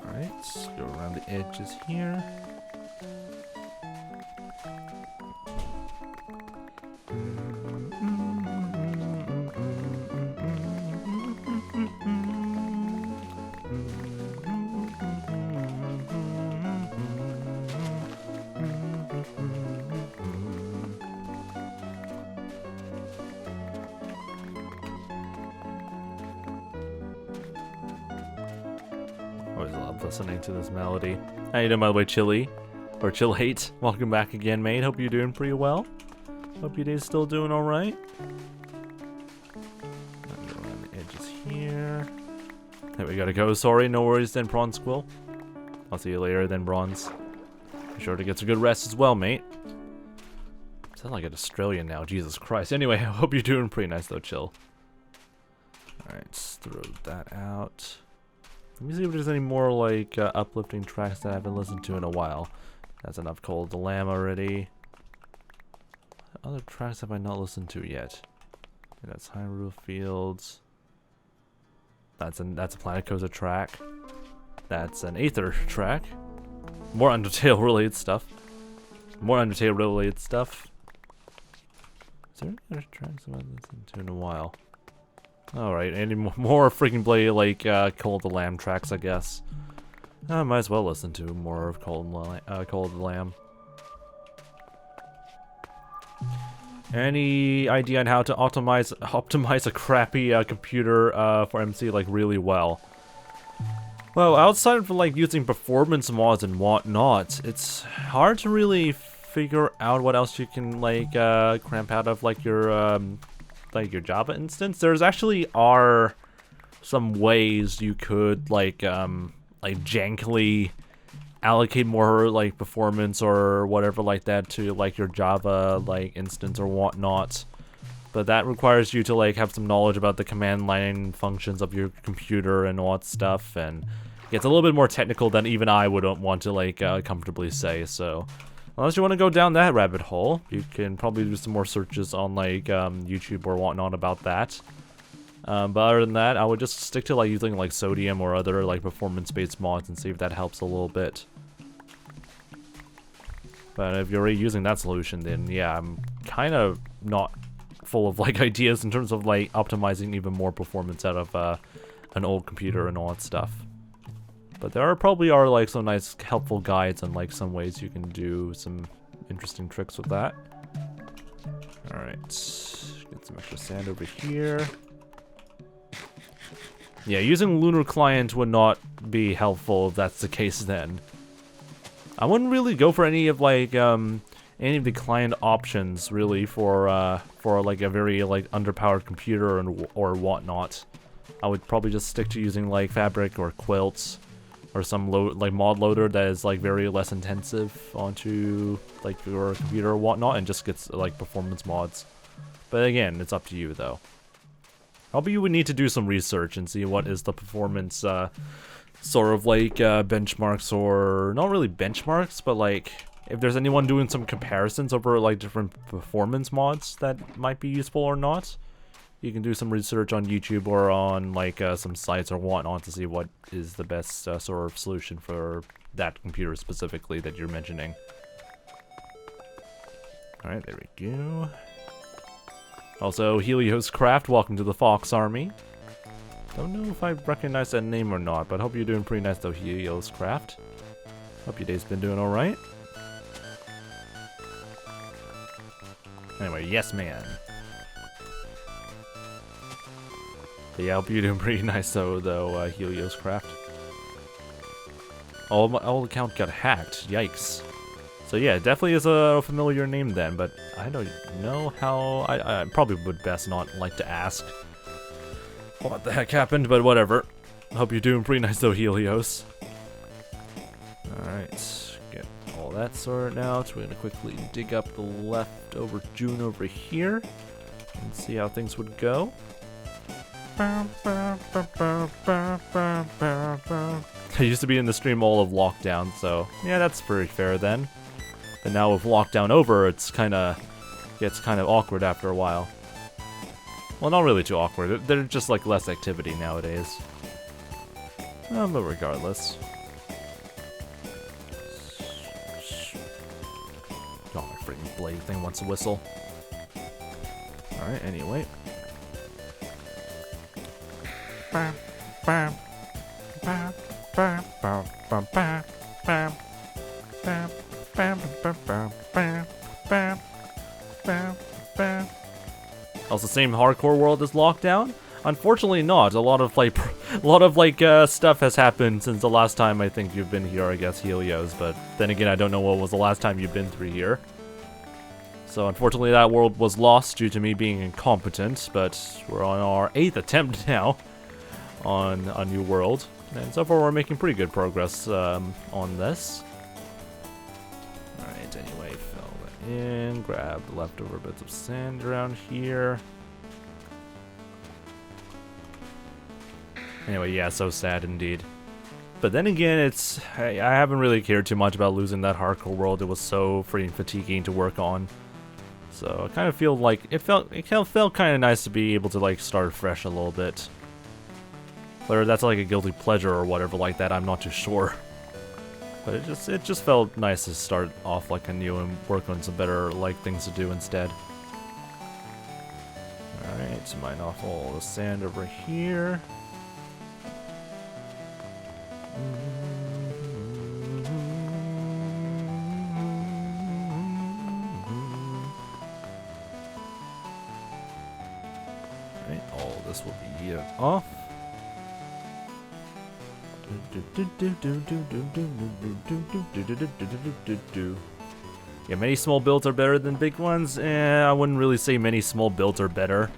Alright, let's go around the edges here. Always love listening to this melody. How you doing, by the way, Chili? Or Chill8? Welcome back again, mate. Hope you're doing pretty well. Hope your day's still doing alright. Go around the edges here. There we gotta go. Sorry, no worries then, Prawn Squill. I'll see you later then, Bronze. Be sure to get some good rest as well, mate. Sound like an Australian now, Jesus Christ. Anyway, I hope you're doing pretty nice though, Chill. Alright, let's throw that out. Let me see if there's any more like uplifting tracks that I haven't listened to in a while. That's enough 𝗏𝗏 already. What other tracks have I not listened to yet? Okay, that's Hyrule Fields. That's a Planet Coaster track. That's an Aether track. More Undertale related stuff. More Undertale related stuff. Is there any other tracks I've listened to in a while? Alright, any more freaking play like 𝗏𝗏 tracks, I guess. I might as well listen to more of 𝗏𝗏. Any idea on how to optimize a crappy computer for MC like really well? Well, outside of like using performance mods and whatnot, it's hard to really figure out what else you can like cramp out of like your Java instance. There's actually are some ways you could like jankily allocate more like performance or whatever like that to like your Java like instance or whatnot, but that requires you to like have some knowledge about the command line functions of your computer and all that stuff, and it's a little bit more technical than even I would want to like comfortably say. So unless you want to go down that rabbit hole, you can probably do some more searches on like YouTube or whatnot about that. But other than that, I would just stick to like using like Sodium or other like performance-based mods and see if that helps a little bit. But if you're already using that solution, then yeah, I'm kind of not full of like ideas in terms of like optimizing even more performance out of an old computer and all that stuff. But there probably are like some nice helpful guides and like some ways you can do some interesting tricks with that. Alright, get some extra sand over here. Yeah, using Lunar Client would not be helpful if that's the case then. I wouldn't really go for any of like any of the client options really for like a very like underpowered computer or whatnot. I would probably just stick to using like Fabric or Quilts or some like mod loader that is like very less intensive onto like your computer or whatnot and just gets like performance mods. But again, it's up to you though. Probably you would need to do some research and see what is the performance sort of like benchmarks, or not really benchmarks, but like if there's anyone doing some comparisons over like different performance mods that might be useful or not. You can do some research on YouTube or on like some sites or whatnot to see what is the best sort of solution for that computer specifically that you're mentioning. Alright, there we go. Also, 𝗦cie𝗰𝗶, welcome to the Fox Army. Don't know if I recognize that name or not, but hope you're doing pretty nice though, 𝗦cie𝗰𝗶. Hope your day's been doing alright. Anyway, yes man. But yeah, I hope you're doing pretty nice though, 𝗦cie𝗰𝗶. Oh, my old account got hacked. Yikes. So yeah, it definitely is a familiar name then, but I don't know how. I probably would best not like to ask what the heck happened, but whatever. Hope you're doing pretty nice though, 𝗦cie𝗰𝗶. Alright, get all that sorted out. We're gonna quickly dig up the leftover June over here and see how things would go. I used to be in the stream all of lockdown, so yeah, that's pretty fair then. But now with lockdown over, it's gets kind of awkward after a while. Well, not really too awkward. They're just like less activity nowadays. But regardless. Oh, my freaking blade thing wants to whistle. Alright, anyway. Also, same hardcore world as lockdown? Unfortunately not. A lot of stuff has happened since the last time I think you've been here, I guess, 𝗦cie𝗰𝗋s, but then again, I don't know what was the last time you've been through here. So unfortunately that world was lost due to me being incompetent, but we're on our 8th attempt now on a new world. And so far we're making pretty good progress on this. Alright, anyway, fill that in, grab the leftover bits of sand around here. Anyway, yeah, so sad indeed. But then again, I haven't really cared too much about losing that hardcore world. It was so freaking fatiguing to work on. So I kind of feel like it felt kind of nice to be able to like start fresh a little bit. Whether that's like a guilty pleasure or whatever like that, I'm not too sure. But it just felt nice to start off like anew and work on some better like things to do instead. Alright, so mine off all the sand over here. Alright, all this will be heated off. Yeah, many small builds are better than big ones. I wouldn't really say many small builds are better.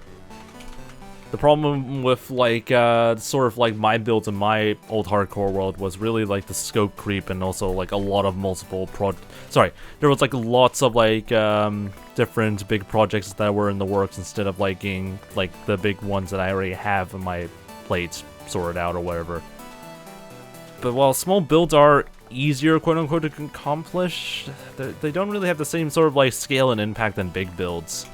The problem with like sort of like my builds in my old hardcore world was really like the scope creep, and also like a lot of multiple there was like lots of like different big projects that were in the works instead of liking like the big ones that I already have on my plate sorted out or whatever. But while small builds are easier, quote-unquote, to accomplish, they don't really have the same sort of like scale and impact than big builds.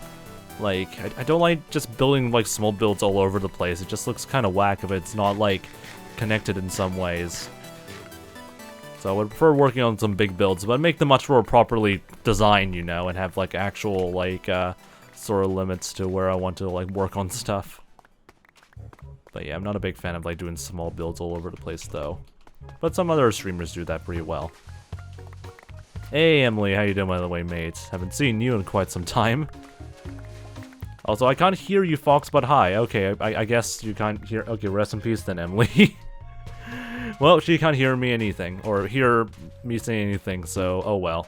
Like, I don't like just building like small builds all over the place. It just looks kind of whack if it's not like connected in some ways. So I would prefer working on some big builds, but make them much more properly designed, you know, and have like actual like sort of limits to where I want to like work on stuff. But yeah, I'm not a big fan of like doing small builds all over the place though. But some other streamers do that pretty well. Hey Emily, how you doing by the way, mate? Haven't seen you in quite some time. Also, I can't hear you, Fox, but hi. Okay, I guess you can't hear. Okay, rest in peace then, Emily. Well, she can't hear me anything, or hear me say anything, so oh well.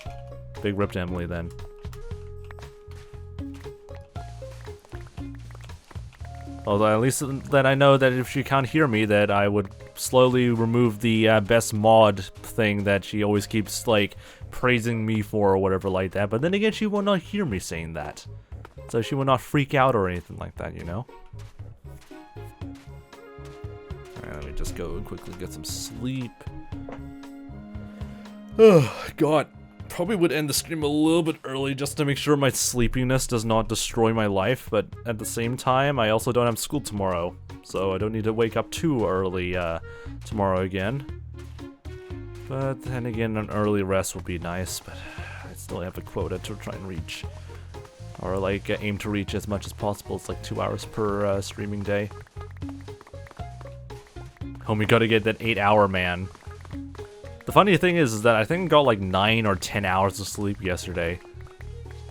Big rip to Emily then. Although at least then I know that if she can't hear me, that I would slowly remove the best mod thing that she always keeps, like, praising me for or whatever like that. But then again, she will not hear me saying that. So she will not freak out or anything like that, you know? Alright, let me just go and quickly get some sleep. Oh, God. Probably would end the stream a little bit early just to make sure my sleepiness does not destroy my life, but at the same time, I also don't have school tomorrow, so I don't need to wake up too early tomorrow again. But then again, an early rest would be nice, but I still have a quota to try and reach. Or like aim to reach as much as possible. It's like 2 hours per streaming day. Homie, gotta get that 8-hour man. The funny thing is that I think I got like 9 or 10 hours of sleep yesterday.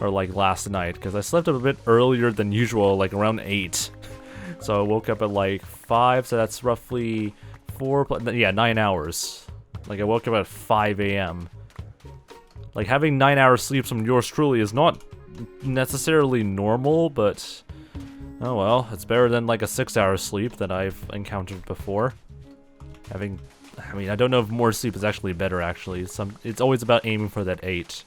Or like last night, because I slept up a bit earlier than usual, like around 8. So I woke up at like 5, so that's roughly 9 hours. Like I woke up at 5 a.m. Like having 9 hours sleep from yours truly is not necessarily normal, but oh well, it's better than like a 6-hour sleep that I've encountered before. I mean, I don't know if more sleep is actually better, actually. It's always about aiming for that 8.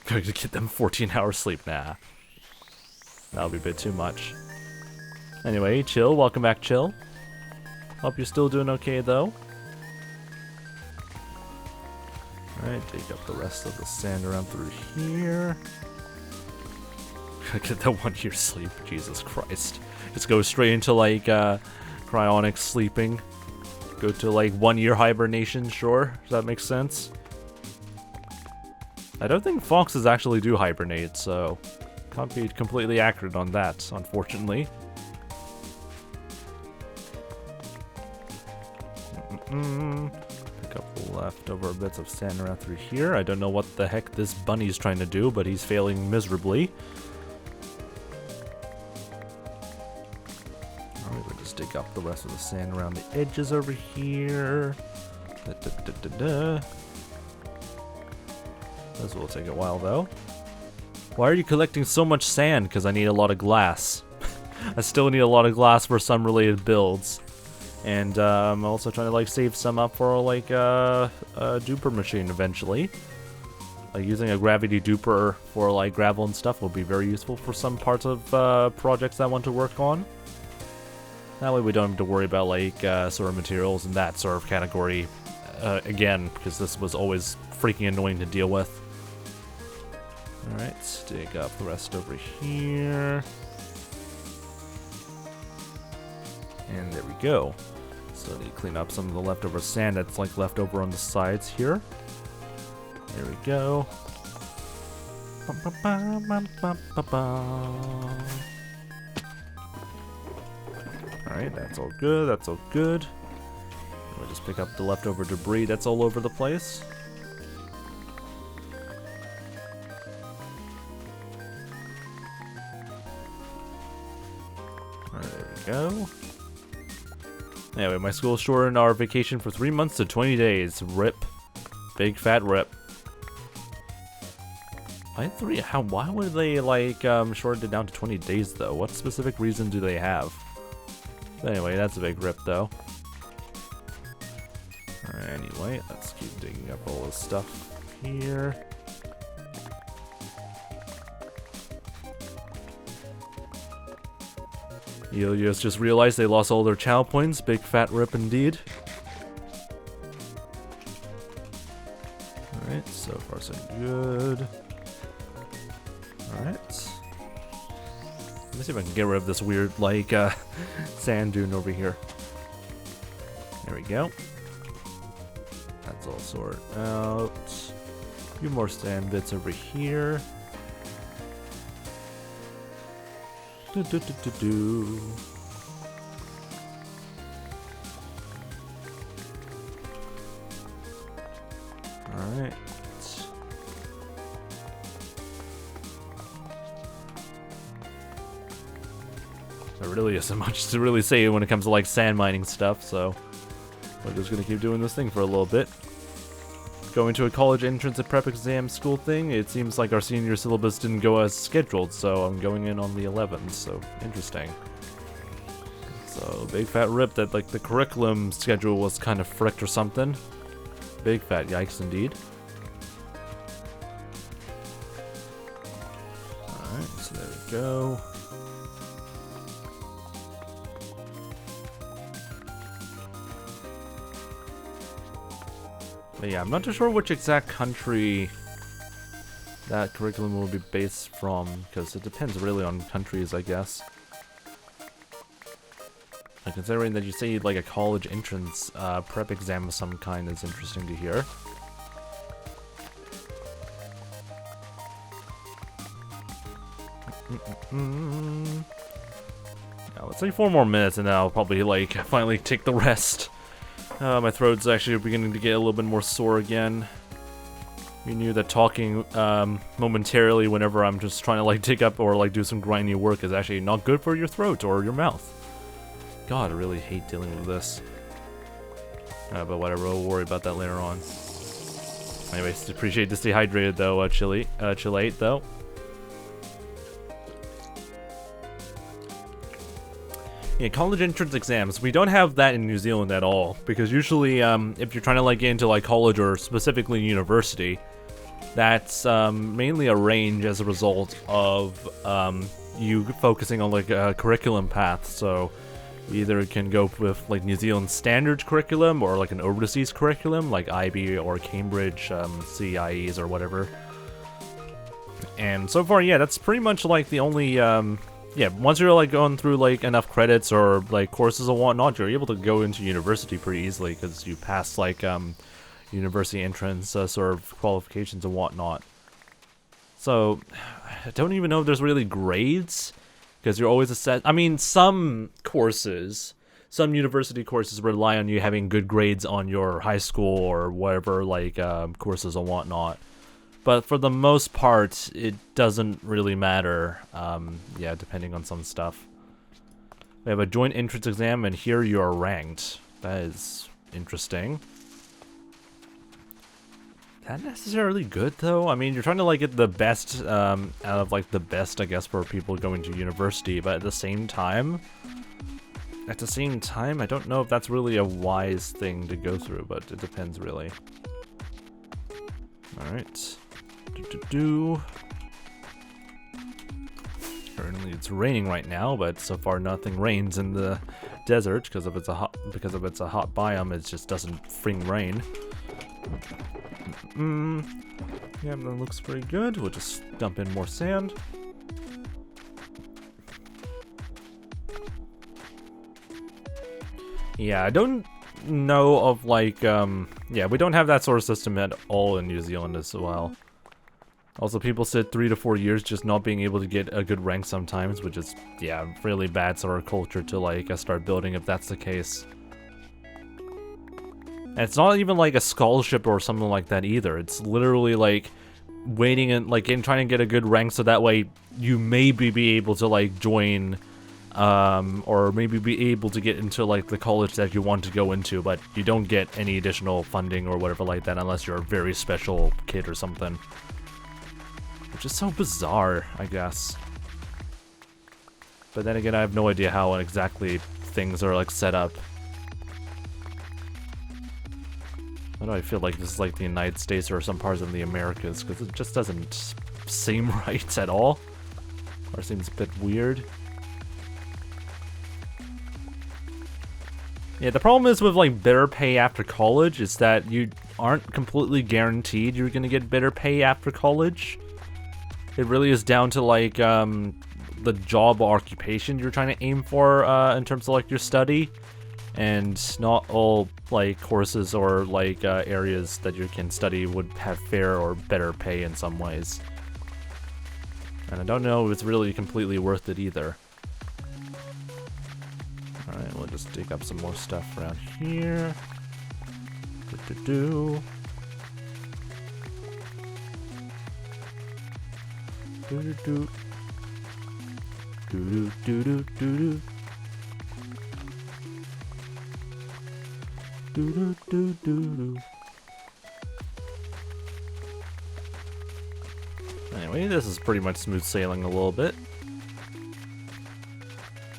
Going to get them 14-hour sleep? Nah. That'll be a bit too much. Anyway, Chill, welcome back, Chill. Hope you're still doing okay, though. Alright, dig up the rest of the sand around through here. Get that 1 year sleep, Jesus Christ. Just go straight into, like, cryonic sleeping. Go to like 1 year hibernation, sure. Does that make sense? I don't think foxes actually do hibernate, so can't be completely accurate on that, unfortunately. Pick up the leftover bits of sand around through here. I don't know what the heck this bunny's trying to do, but he's failing miserably. We'll just dig up the rest of the sand around the edges over here. This will take a while though. Why are you collecting so much sand? Because I need a lot of glass. I still need a lot of glass for some related builds. And I'm also trying to like save some up for like a duper machine eventually. Like using a gravity duper for like gravel and stuff will be very useful for some parts of projects I want to work on. That way we don't have to worry about like sort of materials in that sort of category again, because this was always freaking annoying to deal with. Alright, dig up the rest over here. And there we go. So I need to clean up some of the leftover sand that's like left over on the sides here. There we go. Alright, that's all good, that's all good. We'll just pick up the leftover debris that's all over the place. Alright, there we go. Anyway, my school shortened our vacation for 3 months to 20 days. RIP. Big fat RIP. Why would they, like, shorten it down to 20 days, though? What specific reason do they have? But anyway, that's a big rip, though. Alright, anyway, let's keep digging up all this stuff here. Elios just realized they lost all their chow points. Big fat rip indeed. Alright, so far so good. Alright. Let me see if I can get rid of this weird, like, sand dune over here. There we go. That's all sorted out. A few more sand bits over here. Do. Alright. There really isn't much to really say when it comes to like sand mining stuff, so we're just gonna keep doing this thing for a little bit. Going to a college entrance and prep exam school thing, it seems like our senior syllabus didn't go as scheduled, so I'm going in on the 11th, so interesting. So, big fat rip that like the curriculum schedule was kind of fricked or something. Big fat yikes indeed. Alright, so there we go. But yeah, I'm not too sure which exact country that curriculum will be based from, because it depends really on countries, I guess. And considering that you say like a college entrance prep exam of some kind is interesting to hear. Now, let's say 4 more minutes and then I'll probably like finally take the rest. My throat's actually beginning to get a little bit more sore again. You knew that talking momentarily whenever I'm just trying to like dig up or like do some grindy work is actually not good for your throat or your mouth. God, I really hate dealing with this. But whatever, we'll worry about that later on. Anyways, appreciate to stay hydrated though, Chillate though. Yeah, college entrance exams. We don't have that in New Zealand at all, because usually if you're trying to like get into like college or specifically university, that's mainly arranged as a result of you focusing on like a curriculum path. So you either can go with like New Zealand standard curriculum or like an overseas curriculum like IB or Cambridge CIEs or whatever. And so far, yeah, that's pretty much like the only yeah, once you're like going through like enough credits or like courses and whatnot, you're able to go into university pretty easily because you pass like university entrance sort of qualifications and whatnot. So I don't even know if there's really grades because you're always assessed. I mean, some courses, some university courses rely on you having good grades on your high school or whatever like courses and whatnot. But for the most part, it doesn't really matter, yeah, depending on some stuff. We have a joint entrance exam, and here you are ranked. That is interesting. That necessarily good, though? I mean, you're trying to, like, get the best out of, like, the best, I guess, for people going to university. But at the same time, I don't know if that's really a wise thing to go through, but it depends, really. Alright. Currently it's raining right now, but so far nothing rains in the desert because of it's a hot biome. It just doesn't freaking rain. Yeah, that looks pretty good. We'll just dump in more sand. Yeah, I don't know of like yeah, we don't have that sort of system at all in New Zealand as well. Also, people sit 3 to 4 years just not being able to get a good rank sometimes, which is, yeah, really bad sort of culture to, like, start building if that's the case. And it's not even, like, a scholarship or something like that either. It's literally, like, waiting and, like, trying to get a good rank so that way you maybe be able to, like, join, or maybe be able to get into, like, the college that you want to go into, but you don't get any additional funding or whatever like that unless you're a very special kid or something. Which is so bizarre, I guess. But then again, I have no idea how exactly things are like set up. Why do I feel like this is like the United States or some parts of the Americas? Because it just doesn't seem right at all. Or seems a bit weird. Yeah, the problem is with like better pay after college is that you aren't completely guaranteed you're gonna get better pay after college. It really is down to like the job or occupation you're trying to aim for in terms of like your study, and not all like courses or like areas that you can study would have fair or better pay in some ways. And I don't know if it's really completely worth it either. Alright, we'll just dig up some more stuff around here. Anyway, this is pretty much smooth sailing a little bit.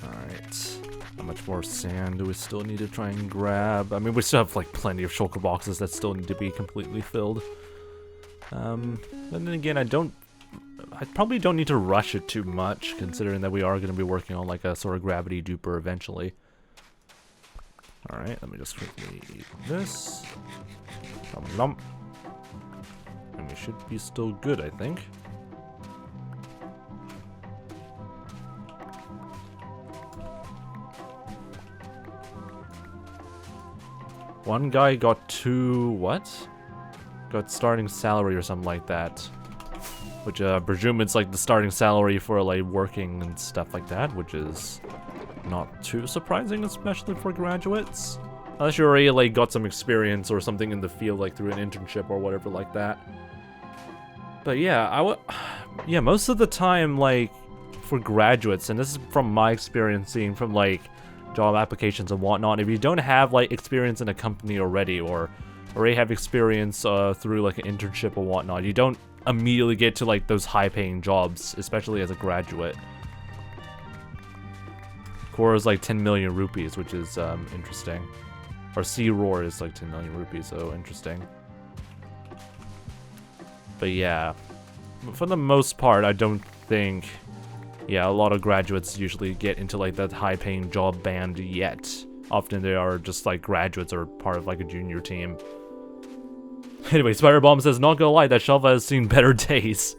Alright. How much more sand do we still need to try and grab? I mean, we still have like plenty of shulker boxes that still need to be completely filled. But then again, I probably don't need to rush it too much, considering that we are going to be working on like a sort of gravity duper eventually. Alright, let me just quickly eat this. Nom. And we should be still good, I think. One guy got got starting salary or something like that. Which I presume it's like the starting salary for like working and stuff like that, which is not too surprising, especially for graduates. Unless you already like got some experience or something in the field, like through an internship or whatever like that. But yeah, most of the time, like for graduates, and this is from my experience seeing from like job applications and whatnot, if you don't have like experience in a company already, or already have experience through like an internship or whatnot, you don't immediately get to like those high-paying jobs, especially as a graduate. Core is like 10 million rupees, which is interesting. Or C-Roar is like 10 million rupees, so interesting. But yeah, for the most part, I don't think, yeah, a lot of graduates usually get into like that high-paying job band yet. Often they are just like graduates or part of like a junior team. Anyway, 𝗦cie𝗰𝗶 says, not gonna lie, that shovel has seen better days.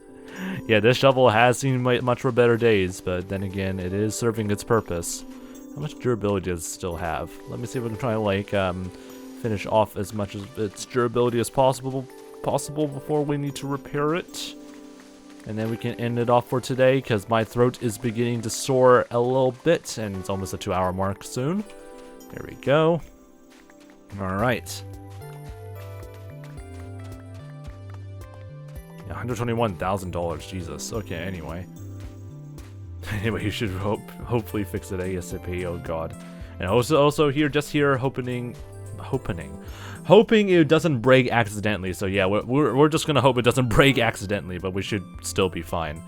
Yeah, this shovel has seen much for better days, but then again, it is serving its purpose. How much durability does it still have? Let me see if I can try to like finish off as much of its durability as possible before we need to repair it. And then we can end it off for today, because my throat is beginning to sore a little bit, and it's almost a 2-hour mark soon. There we go. Alright. $121,000, Jesus. Okay, anyway. Anyway, you should hopefully fix it ASAP, oh god. And also here, just here, hoping it doesn't break accidentally. So yeah, we're just gonna hope it doesn't break accidentally, but we should still be fine.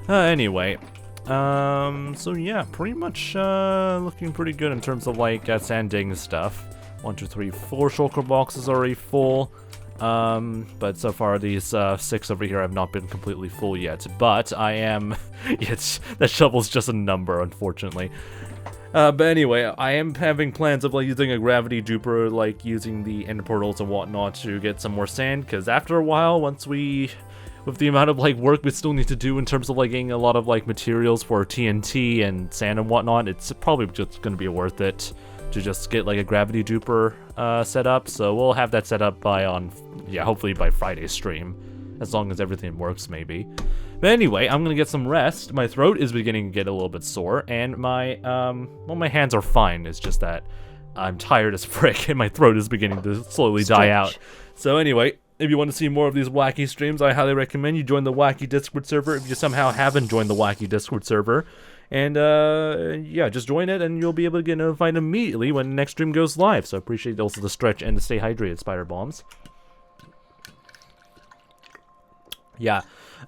Anyway, so yeah, pretty much looking pretty good in terms of like sand digging stuff. 1, 2, 3, 4 shulker boxes already full. But so far these 6 over here have not been completely full yet. But I am, that shovel's just a number, unfortunately. But anyway, I am having plans of like using a gravity duper, like using the end portals and whatnot to get some more sand. Because after a while, with the amount of like work we still need to do in terms of like getting a lot of like materials for TNT and sand and whatnot, it's probably just going to be worth it to just get like a gravity duper set up. So we'll have that set up hopefully by Friday's stream, as long as everything works maybe. But anyway, I'm gonna get some rest. My throat is beginning to get a little bit sore, and my my hands are fine. It's just that I'm tired as frick, and my throat is beginning to slowly die out. So anyway, if you want to see more of these wacky streams, I highly recommend you join the Wacky Discord server if you somehow haven't joined the Wacky Discord server. And yeah, just join it and you'll be able to get notified immediately when the next stream goes live. So I appreciate also the stretch and the stay hydrated, 𝗦cie𝗰𝗶. Yeah.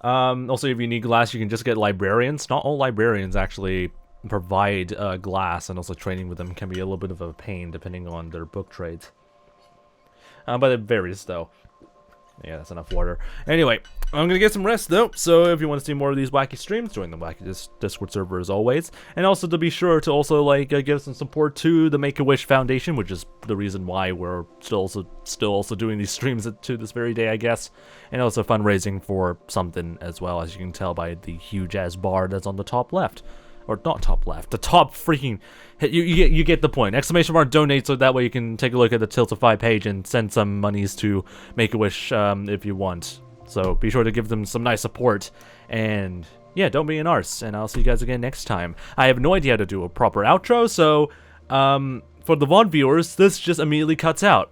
Also, if you need glass, you can just get librarians. Not all librarians actually provide glass, and also training with them can be a little bit of a pain depending on their book trades. But it varies though. Yeah, that's enough water. Anyway, I'm gonna get some rest though, so if you want to see more of these wacky streams, join the Wacky Discord server as always. And also to be sure to also like give some support to the Make-A-Wish Foundation, which is the reason why we're still also doing these streams to this very day, I guess. And also fundraising for something as well, as you can tell by the huge ass bar that's on the top left. Or not top left, the top freaking, you get the point. Exclamation mark donate, so that way you can take a look at the 𝗦cie𝗰𝗶 page and send some monies to Make-A-Wish if you want. So be sure to give them some nice support, and yeah, don't be an arse, and I'll see you guys again next time. I have no idea how to do a proper outro, so for the VOD viewers, this just immediately cuts out.